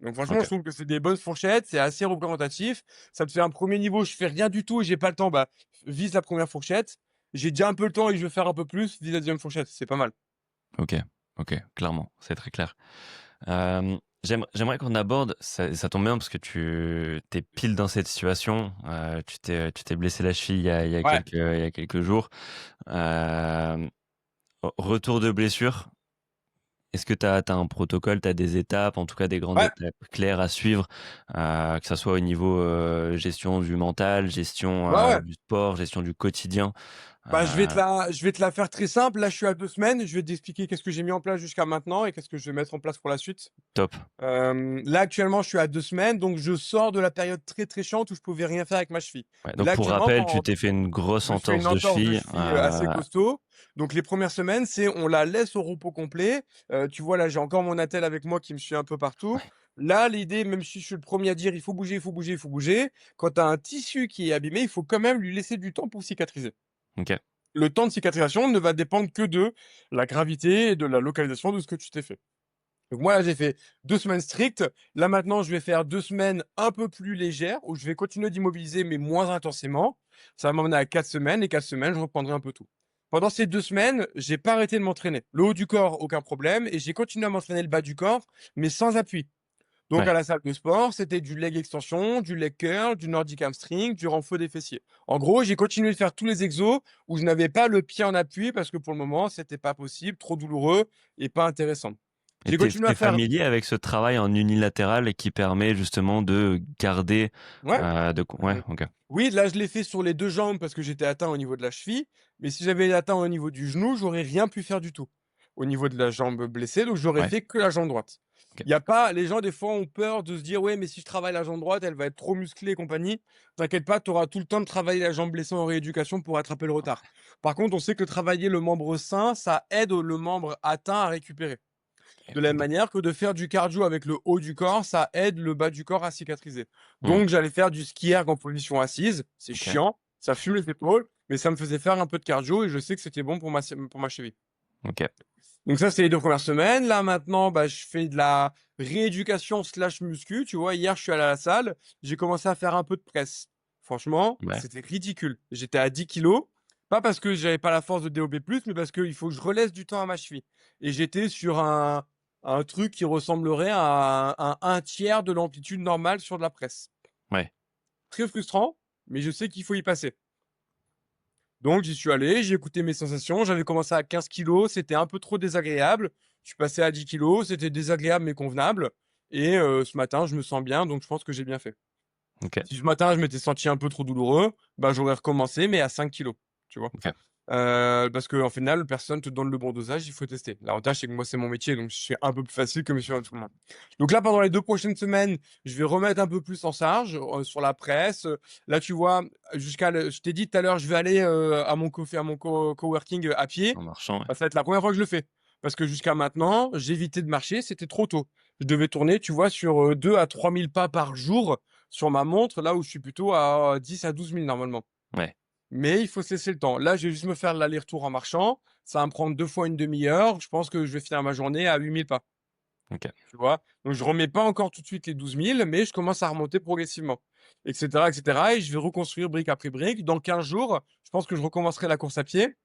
Donc franchement, je OK. trouve que c'est des bonnes fourchettes, c'est assez représentatif. Ça te fait un premier niveau, je fais rien du tout et j'ai pas le temps, bah, vise la première fourchette. J'ai déjà un peu le temps et je veux faire un peu plus, vise la deuxième fourchette, c'est pas mal. OK. OK, clairement, c'est très clair. J'aimerais qu'on aborde ça tombe bien parce que tu es pile dans cette situation, tu t'es blessé la cheville Ouais. il y a quelques jours. Retour de blessure, Est-ce que tu as un protocole, tu as des étapes, en tout cas des grandes Ouais, étapes claires à suivre, que ça soit au niveau, gestion du mental, gestion, ouais, ouais. du sport, gestion du quotidien? Bah, Heu, je vais te la faire très simple. Là, je suis à 2 semaines. Je vais t'expliquer qu'est-ce que j'ai mis en place jusqu'à maintenant et qu'est-ce que je vais mettre en place pour la suite. top. Là, actuellement, je suis à 2 semaines, donc je sors de la période très, très chiante où je pouvais rien faire avec ma cheville. Ouais, donc Là, pour actuellement, rappel, tu t'es fait une je grosse me suis fait une entorse de entorse de cheville, cheville, assez costaud. Donc les premières semaines, c'est on la laisse au repos complet. Tu vois, là, j'ai encore mon attelle avec moi qui me suit un peu partout. ouais, Là, l'idée, même si je suis le premier à dire: «Il faut bouger, il faut bouger, il faut bouger», quand tu as un tissu qui est abîmé, il faut quand même lui laisser du temps pour cicatriser. OK, Le temps de cicatrisation ne va dépendre que de la gravité et de la localisation de ce que tu t'es fait. Donc moi, là, j'ai fait 2 semaines strictes. Là, maintenant, je vais faire 2 semaines un peu plus légères où je vais continuer d'immobiliser, mais moins intensément. Ça va m'emmener à 4 semaines et 4 semaines, je reprendrai un peu tout. Pendant ces 2 semaines, j'ai pas arrêté de m'entraîner. Le haut du corps, aucun problème et j'ai continué à m'entraîner le bas du corps, mais sans appui. Donc à ouais. la salle de sport, c'était du leg extension, du leg curl, du nordic hamstring, du renfort des fessiers. En gros, j'ai continué de faire tous les exos où je n'avais pas le pied en appui parce que pour le moment, c'était pas possible, trop douloureux et pas intéressant. Et J'ai tu continué à es faire familier avec ce travail en unilatéral qui permet justement de garder, ouais. de co ouais, Mmh. OK. Oui, là, je l'ai fait sur les 2 jambes parce que j'étais atteint au niveau de la cheville, mais si j'avais atteint au niveau du genou, j'aurais rien pu faire du tout, au niveau de la jambe blessée, donc j'aurais Ouais, fait que la jambe droite. OK. Il y a pas les gens, des fois, ont peur de se dire: «Ouais, mais si je travaille la jambe droite, elle va être trop musclée et compagnie». T'inquiète pas, tu auras tout le temps de travailler la jambe blessée en rééducation pour rattraper le retard. Par contre, on sait que travailler le membre sain, ça aide le membre atteint à récupérer. OK. De la même manière que de faire du cardio avec le haut du corps, ça aide le bas du corps à cicatriser. Mmh. Donc j'allais faire du ski erg en position assise, c'est OK, chiant, ça fume les épaules, mais ça me faisait faire un peu de cardio et je sais que c'était bon pour ma cheville. OK. Donc ça, c'est les 2 premières semaines. Là, maintenant, bah, je fais de la rééducation slash muscu, tu vois? Hier, je suis allé à la salle, j'ai commencé à faire un peu de presse. Franchement, Ouais, c'était ridicule. J'étais à 10 kilos, pas parce que j'avais pas la force de développer plus, mais parce qu'il faut que je relaisse du temps à ma cheville et j'étais sur un truc qui ressemblerait à un 1/3 de l'amplitude normale sur de la presse. ouais. Très frustrant, mais je sais qu'il faut y passer. Donc j'y suis allé, j'ai écouté mes sensations, j'avais commencé à 15 kilos, c'était un peu trop désagréable. Je suis passé à 10 kilos, c'était désagréable mais convenable et ce matin, je me sens bien, donc je pense que j'ai bien fait. OK, Si ce matin, je m'étais senti un peu trop douloureux, bah, j'aurais recommencé mais à 5 kilos, tu vois? OK. Parce qu'en final, personne te donne le bon dosage, il faut tester. L'avantage, c'est que moi, c'est mon métier, donc c'est un peu plus facile que monsieur tout le monde. Donc là, pendant les 2 prochaines semaines, je vais remettre un peu plus en charge, sur la presse, là, tu vois, jusqu'à le je t'ai dit tout à l'heure, je vais aller, à mon coworking, à pied. En marchant, ouais. Bah, ça va être la première fois que je le fais. Parce que jusqu'à maintenant, j'évitais de marcher, c'était trop tôt. Je devais tourner, tu vois, sur, 2 à 3 000 pas par jour sur ma montre, là où je suis plutôt à 10 à 12 000 normalement. Ouais, Mais il faut se laisser le temps. Là, je vais juste me faire l'aller-retour en marchant. Ça va me prendre 2 fois une demi-heure. Je pense que je vais finir ma journée à 8 000 pas, OK. tu vois? Donc je remets pas encore tout de suite les 12 000, mais je commence à remonter progressivement et cetera et je vais reconstruire brique après brique. Dans 15 jours, je pense que je recommencerai la course à pied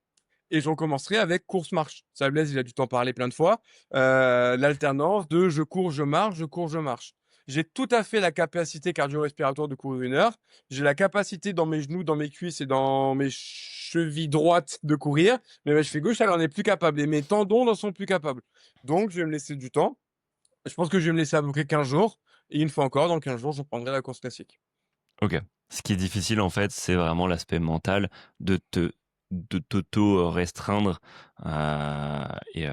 et je recommencerai avec course-marche. Ça, Blaise, il a dû t'en parler plein de fois. L'alternance de je cours, je marche, je cours, je marche. J'ai tout à fait la capacité cardio-respiratoire de courir 1 heure. J'ai la capacité dans mes genoux, dans mes cuisses et dans mes chevilles droites de courir. Mais ma cheville gauche, elle en est plus capable et mes tendons n'en sont plus capables. Donc, je vais me laisser du temps. Je pense que je vais me laisser à peu près 15 jours. Et une fois encore, dans 15 jours, je reprendrai la course classique. OK. Ce qui est difficile, en fait, c'est vraiment l'aspect mental de t'auto, restreindre, et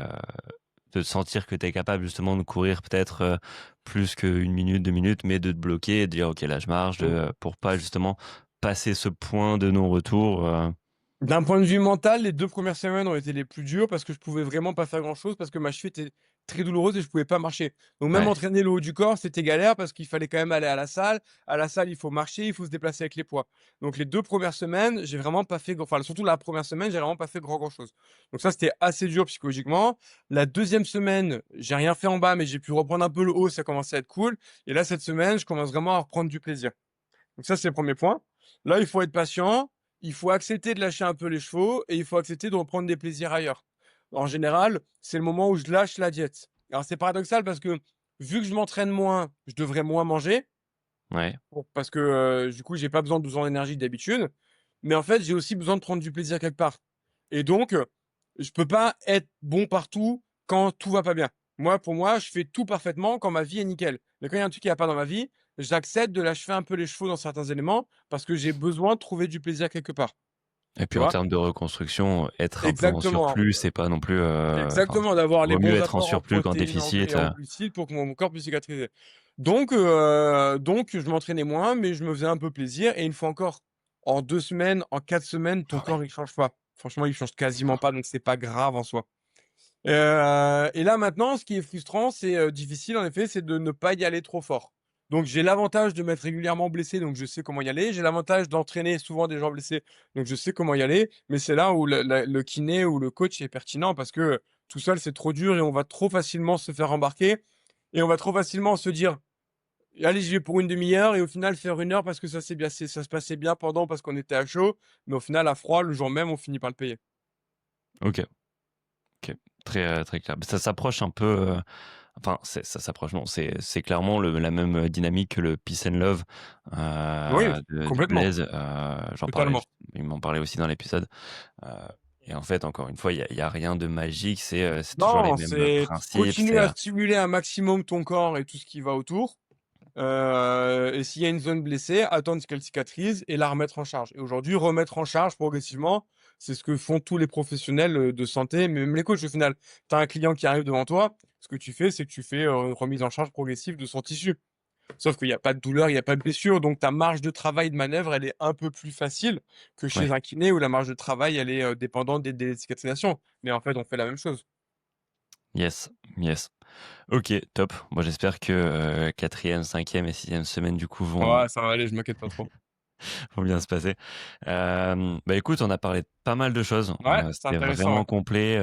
de sentir que tu es capable justement de courir peut-être, plus qu'1 minute, 2 minutes, mais de te bloquer et de dire: «OK, là je marche», pour pas justement passer ce point de non-retour, D'un point de vue mental, les 2 premières semaines ont été les plus dures parce que je pouvais vraiment pas faire grand-chose parce que ma cheville était très douloureuse et je pouvais pas marcher. Donc même ouais, entraîner le haut du corps, c'était galère parce qu'il fallait quand même aller à la salle. À la salle, il faut marcher, il faut se déplacer avec les poids. Donc les 2 premières semaines, j'ai vraiment pas fait enfin surtout la première semaine, j'ai vraiment pas fait grand chose. Donc ça, c'était assez dur psychologiquement. La deuxième semaine, j'ai rien fait en bas, mais j'ai pu reprendre un peu le haut, ça commençait à être cool. Et là, cette semaine, je commence vraiment à reprendre du plaisir. Donc ça, c'est le premier point. Là, il faut être patient, il faut accepter de lâcher un peu les chevaux et il faut accepter de reprendre des plaisirs ailleurs. En général, c'est le moment où je lâche la diète. Alors c'est paradoxal parce que vu que je m'entraîne moins, je devrais moins manger ouais, parce que, du coup, j'ai pas besoin d'énergie d'habitude. Mais en fait, j'ai aussi besoin de prendre du plaisir quelque part et donc, je peux pas être bon partout quand tout va pas bien. Moi, pour moi, je fais tout parfaitement quand ma vie est nickel. Mais quand il y a un truc qui va pas dans ma vie, j'accepte de lâcher un peu les chevaux dans certains éléments parce que j'ai besoin de trouver du plaisir quelque part, Et tu puis en vois? termes de reconstruction, être un peu en Exactement, surplus, c'est pas non plus, enfin, exactement, d'avoir les vaut mieux bons être en apports en surplus qu'en protéines et déficit, en glucides pour que mon corps puisse cicatriser. Donc je m'entraînais moins, mais je me faisais un peu plaisir et une fois encore, en 2 semaines, en 4 semaines, ton ouais. corps il change pas. Franchement, il change quasiment pas, donc c'est pas grave en soi. Et là maintenant, ce qui est frustrant, c'est, difficile en effet, c'est de ne pas y aller trop fort. Donc j'ai l'avantage de m'être régulièrement blessé, donc je sais comment y aller. J'ai l'avantage d'entraîner souvent des gens blessés, donc je sais comment y aller. Mais c'est là où le kiné ou le coach est pertinent parce que, tout seul, c'est trop dur et on va trop facilement se faire embarquer et on va trop facilement se dire: «Allez, j'y vais pour une demi heure» et au final faire 1 heure parce que ça se passait bien pendant parce qu'on était à chaud, mais au final à froid, le jour même, on finit par le payer. OK, OK. Très, très clair. Ça s'approche un peu, enfin, ça s'approche, non, c'est clairement la même, dynamique que le peace and love, Oui, de complètement, Blaise, j'en parlais totalement. juste il m'en parlait aussi dans l'épisode, heu et en fait, encore une fois, il y a rien de magique, c'est toujours les Non, mêmes, c'est principes, continuer à stimuler un maximum ton corps et tout ce qui va autour, et s'il y a une zone blessée, attendre qu'elle cicatrise et la remettre en charge. Et aujourd'hui, remettre en charge progressivement, c'est ce que font tous les professionnels, de santé, mais même les coachs au final. Tu as un client qui arrive devant toi, ce que tu fais, c'est que tu fais, une remise en charge progressive de son tissu. Sauf qu'il y a pas de douleur, il y a pas de blessure, donc ta marge de travail de manœuvre, elle est un peu plus facile que chez ouais. un kiné où la marge de travail, elle est, dépendante des délais de cicatrisation. Mais en fait, on fait la même chose. Yes, yes. OK, top. Moi, j'espère que, 4e, 5e et 6e semaine, du coup, vont Ouais, ça va aller, je m'inquiète pas trop. vont bien se passer. Bah, écoute, on a parlé de pas mal de choses. Ouais, c'est C'était intéressant, ouais. vraiment complet,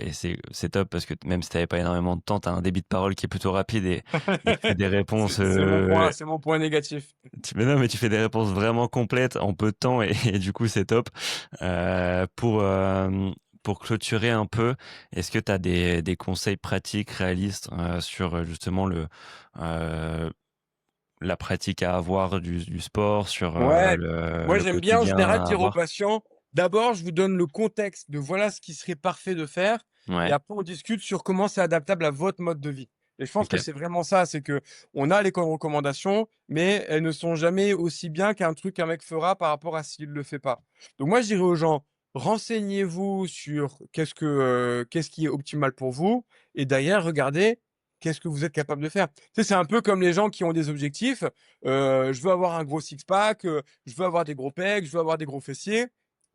et c'est top parce que même si tu avais pas énormément de temps, tu as un débit de parole qui est plutôt rapide et tu fais des réponses, C'est mon point négatif. mais non, mais tu fais des réponses vraiment complètes en peu de temps et du coup, c'est top. Pour clôturer un peu, est-ce que tu as des conseils pratiques, réalistes, sur, justement heu, la pratique à avoir du sport, sur, Ouais, moi le j'aime bien en quotidien général à dire aux avoir? patients: «D'abord, je vous donne le contexte de voilà ce qui serait parfait de faire et Ouais, après on discute sur comment c'est adaptable à votre mode de vie» et je pense que OK. c'est vraiment ça, c'est qu'on a les recommandations, mais elles ne sont jamais aussi bien qu'un truc qu'un mec fera par rapport à s'il le fait pas. Donc moi je dirais aux gens: «Renseignez-vous sur qu'est-ce qui est optimal pour vous et derrière regardez qu'est-ce que vous êtes capable de faire». Tu sais, c'est un peu comme les gens qui ont des objectifs. Je veux avoir un gros six-pack, je veux avoir des gros pecs, je veux avoir des gros fessiers.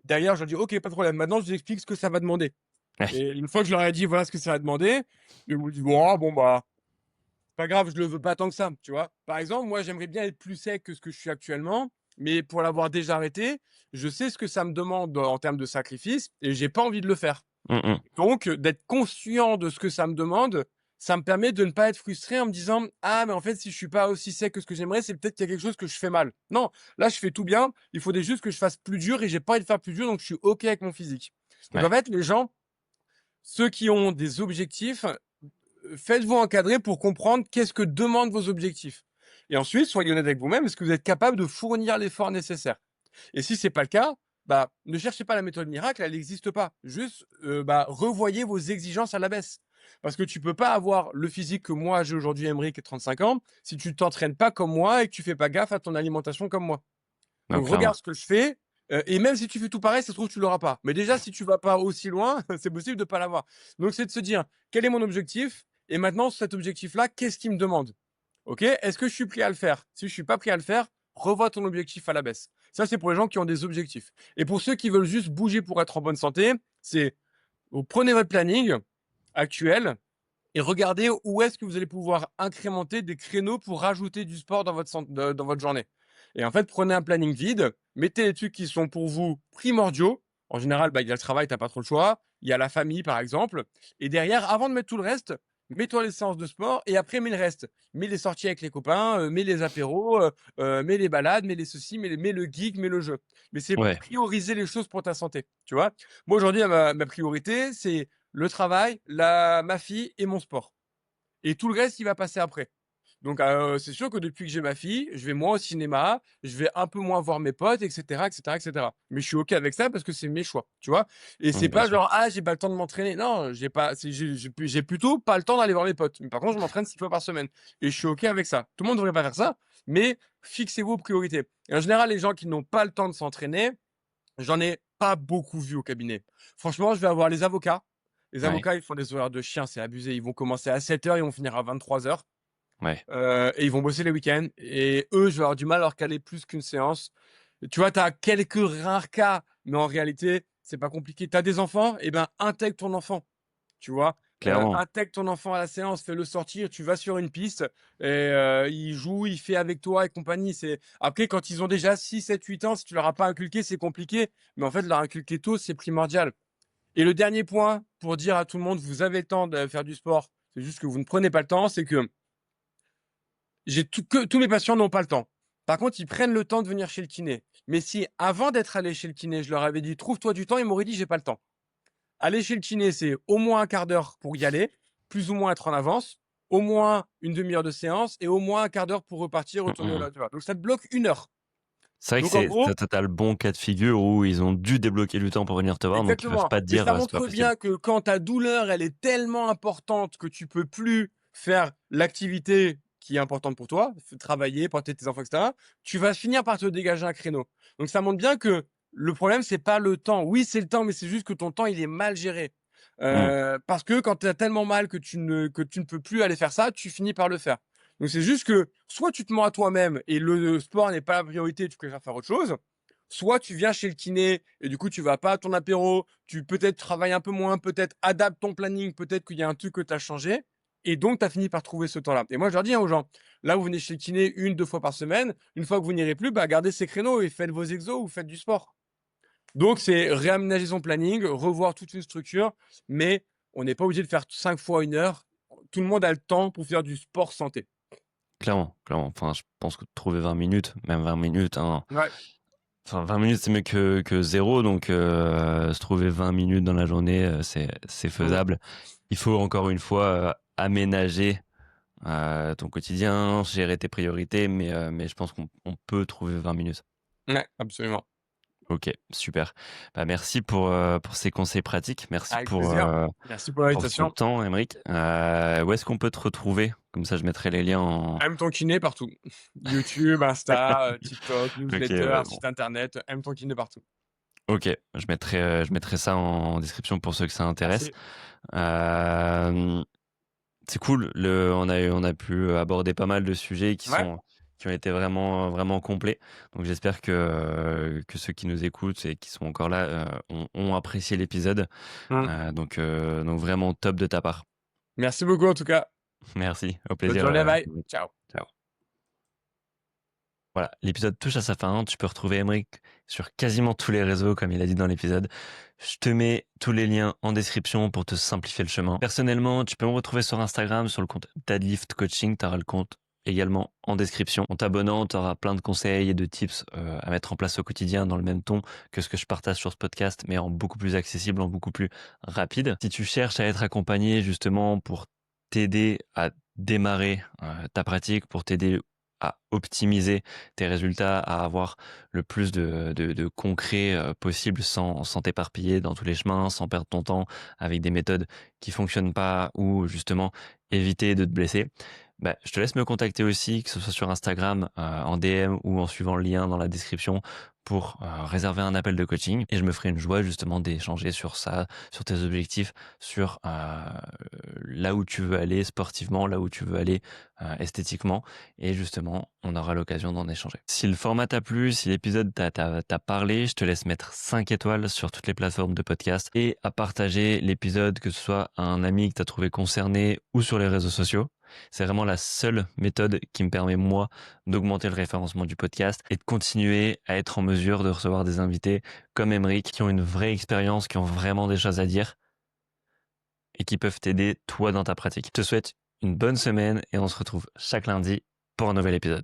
Derrière, je leur dis: «OK, pas de problème. Maintenant, je vous explique ce que ça va demander» Ouais, et une fois que je leur ai dit: «Voilà ce que ça va demander», ils me disent: «Oh bon, bah, c'est pas grave, je le veux pas tant que ça», tu vois? Par exemple, moi, j'aimerais bien être plus sec que ce que je suis actuellement, mais pour l'avoir déjà arrêté, je sais ce que ça me demande en termes de sacrifice et j'ai pas envie de le faire. mmh mh. Donc, d'être conscient de ce que ça me demande, ça me permet de ne pas être frustré en me disant: «Ah mais en fait, si je suis pas aussi sec que ce que j'aimerais, c'est peut-être qu'il y a quelque chose que je fais mal». Non, là, je fais tout bien, il faudrait juste que je fasse plus dur et j'ai pas envie de faire plus dur, donc je suis OK avec mon physique. Donc en Ouais, fait, les gens, ceux qui ont des objectifs, faites-vous encadrer pour comprendre qu'est-ce que demandent vos objectifs. Et ensuite, soyez honnête avec vous-même, est-ce que vous êtes capable de fournir l'effort nécessaire? Et si c'est pas le cas, bah, ne cherchez pas la méthode miracle, elle n'existe pas. Juste, bah, revoyez vos exigences à la baisse. Parce que tu peux pas avoir le physique que moi j'ai aujourd'hui, Aymeric, et 35 ans, si tu t'entraînes pas comme moi et que tu fais pas gaffe à ton alimentation comme moi. non, Donc clairement. regarde ce que je fais, et même si tu fais tout pareil, ça se trouve tu l'auras pas. Mais déjà, si tu vas pas aussi loin, c'est possible de pas l'avoir. Donc c'est de se dire: «Quel est mon objectif? Et maintenant cet objectif-là, qu'est-ce qu'il me demande?» OK? Est-ce que je suis prêt à le faire? Si je suis pas prêt à le faire, revois ton objectif à la baisse. Ça, c'est pour les gens qui ont des objectifs. Et pour ceux qui veulent juste bouger pour être en bonne santé, c'est vous prenez votre planning actuel et regardez où est-ce que vous allez pouvoir incrémenter des créneaux pour rajouter du sport dans votre journée. Et en fait, prenez un planning vide, mettez les trucs qui sont pour vous primordiaux. En général, bah, il y a le travail, tu as pas trop le choix. Il y a la famille, par exemple. Et derrière, avant de mettre tout le reste, mets-toi les séances de sport et après, mets le reste. Mets les sorties avec les copains, mets les apéros, mets les balades, mets les ceci, mets le geek, mets le jeu. Mais c'est Ouais, prioriser les choses pour ta santé, tu vois. Moi, aujourd'hui, ma priorité, c'est le travail, ma fille et mon sport. Et tout le reste, il va passer après. Donc c'est sûr que depuis que j'ai ma fille, je vais moins au cinéma, je vais un peu moins voir mes potes et cetera et cetera et cetera. Mais je suis OK avec ça parce que c'est mes choix, tu vois? Et c'est Bien pas sûr. genre: «Ah, j'ai pas le temps de m'entraîner». Non, j'ai pas c'est j'ai plutôt pas le temps d'aller voir mes potes. Mais par contre, je m'entraîne 6 fois par semaine et je suis OK avec ça. Tout le monde devrait pas faire ça, mais fixez vos priorités. Et en général, les gens qui n'ont pas le temps de s'entraîner, j'en ai pas beaucoup vu au cabinet. Franchement, je vais avoir les avocats. Les Ouais, avocats, ils font des horaires de chien, c'est abusé. Ils vont commencer à 7 heures, ils vont finir à 23 heures. ouais. Et ils vont bosser les week-ends et eux, je vais avoir du mal à leur caler plus qu'une séance. Tu vois, tu as quelques rares cas, mais en réalité, c'est pas compliqué. Tu as des enfants? Eh ben, intègre ton enfant, tu vois? Clairement. Intègre ton enfant à la séance, fais-le sortir, tu vas sur une piste et il joue, il fait avec toi et compagnie. C'est après quand ils ont déjà 6, 7, 8 ans, si tu leur as pas inculqué, c'est compliqué, mais en fait, leur inculquer tôt, c'est primordial. Et le dernier point pour dire à tout le monde: «Vous avez le temps de faire du sport, c'est juste que vous ne prenez pas le temps», c'est que j'ai tout que tous mes patients n'ont pas le temps. Par contre, ils prennent le temps de venir chez le kiné. Mais si avant d'être allé chez le kiné, je leur avais dit: «Trouve-toi du temps», ils m'auraient dit: «J'ai pas le temps». Aller chez le kiné, c'est au moins un quart d'heure pour y aller, plus ou moins être en avance, au moins une demi-heure de séance et au moins un quart d'heure pour repartir, Mmh, retourner mmh au mh. laboratoire. Donc ça te bloque 1 heure. C'est vrai que Donc en c'est gros tu as le bon cas de figure où ils ont dû débloquer du temps pour venir te voir, donc ils peuvent exactement pas te et dire, ça «C'est pas montre possible». bien que quand ta douleur, elle est tellement importante que tu peux plus faire l'activité qui est importante pour toi, travailler, porter tes enfants et cetera, tu vas finir par te dégager un créneau. Donc ça montre bien que le problème, c'est pas le temps. Oui, c'est le temps, mais c'est juste que ton temps, il est mal géré. Mmh. Parce que quand tu as tellement mal que tu ne peux plus aller faire ça, tu finis par le faire. Donc c'est juste que soit tu te mens à toi-même et le sport n'est pas la priorité, tu préfères faire autre chose, soit tu viens chez le kiné et du coup, tu vas pas à ton apéro, tu peut-être travailles un peu moins, peut-être adapte ton planning, peut-être qu'il y a un truc que tu as changé et donc tu as fini par trouver ce temps-là. Et moi, je leur dis, hein, aux gens, là, vous venez chez le kiné 1, 2 fois par semaine, une fois que vous n'irez plus, bah, gardez ces créneaux et faites vos exos ou faites du sport. Donc c'est réaménager son planning, revoir toute une structure, mais on n'est pas obligé de faire 5 fois 1 heure. Tout le monde a le temps pour faire du sport santé. Clairement, clairement. Enfin, je pense que trouver 20 minutes, même 20 minutes, hein, Ouais. enfin 20 minutes, c'est mieux que 0, donc se trouver 20 minutes dans la journée, c'est Mmh. faisable. Il faut encore une fois, aménager, ton quotidien, gérer tes priorités, mais je pense qu'on peut trouver 20 minutes. Ouais, absolument. OK, super. Bah, merci pour ces conseils pratiques. Merci Avec plaisir. Merci pour pour ton l'invitation. temps, Aymeric. Où est-ce qu'on peut te retrouver? Comme ça, je mettrai les liens en Aime ton kiné partout. YouTube, Insta, TikTok, OK, newsletter, ouais, bon. site internet, aime ton kiné partout. OK, je mettrai ça en description pour ceux que ça intéresse. Merci. Hem, c'est cool, on a pu aborder pas mal de sujets Ouais. qui ont été vraiment, vraiment complets. Donc j'espère que ceux qui nous écoutent et qui sont encore là, ont apprécié l'épisode. Mmh. Donc vraiment top de ta part. Merci beaucoup en tout cas. Merci, au Bonne plaisir, journée, bye. Ciao. ciao. Voilà, l'épisode touche à sa fin. Tu peux retrouver Emric sur quasiment tous les réseaux, comme il a dit dans l'épisode. Je te mets tous les liens en description pour te simplifier le chemin. Personnellement, tu peux me retrouver sur Instagram, sur le compte Deadlift Coaching. Tu auras le compte également en description. En t'abonnant, tu auras plein de conseils et de tips à mettre en place au quotidien dans le même ton que ce que je partage sur ce podcast, mais en beaucoup plus accessible, en beaucoup plus rapide. Si tu cherches à être accompagné justement pour t'aider à démarrer ta pratique, pour t'aider à optimiser tes résultats, à avoir le plus de concret possible sans t'éparpiller dans tous les chemins, sans perdre ton temps avec des méthodes qui fonctionnent pas ou justement éviter de te blesser. Bah, je te laisse me contacter aussi, que ce soit sur Instagram, en DM ou en suivant le lien dans la description pour réserver un appel de coaching et je me ferai une joie justement d'échanger sur ça, sur tes objectifs, sur là où tu veux aller sportivement, là où tu veux aller esthétiquement et justement, on aura l'occasion d'en échanger. Si le format t'a plu, si l'épisode t'a parlé, je te laisse mettre 5 étoiles sur toutes les plateformes de podcast et à partager l'épisode, que ce soit à un ami que tu as trouvé concerné ou sur les réseaux sociaux. C'est vraiment la seule méthode qui me permet, moi, d'augmenter le référencement du podcast et de continuer à être en mesure de recevoir des invités comme Emeric qui ont une vraie expérience, qui ont vraiment des choses à dire et qui peuvent t'aider, toi, dans ta pratique. Je te souhaite une bonne semaine et on se retrouve chaque lundi pour un nouvel épisode.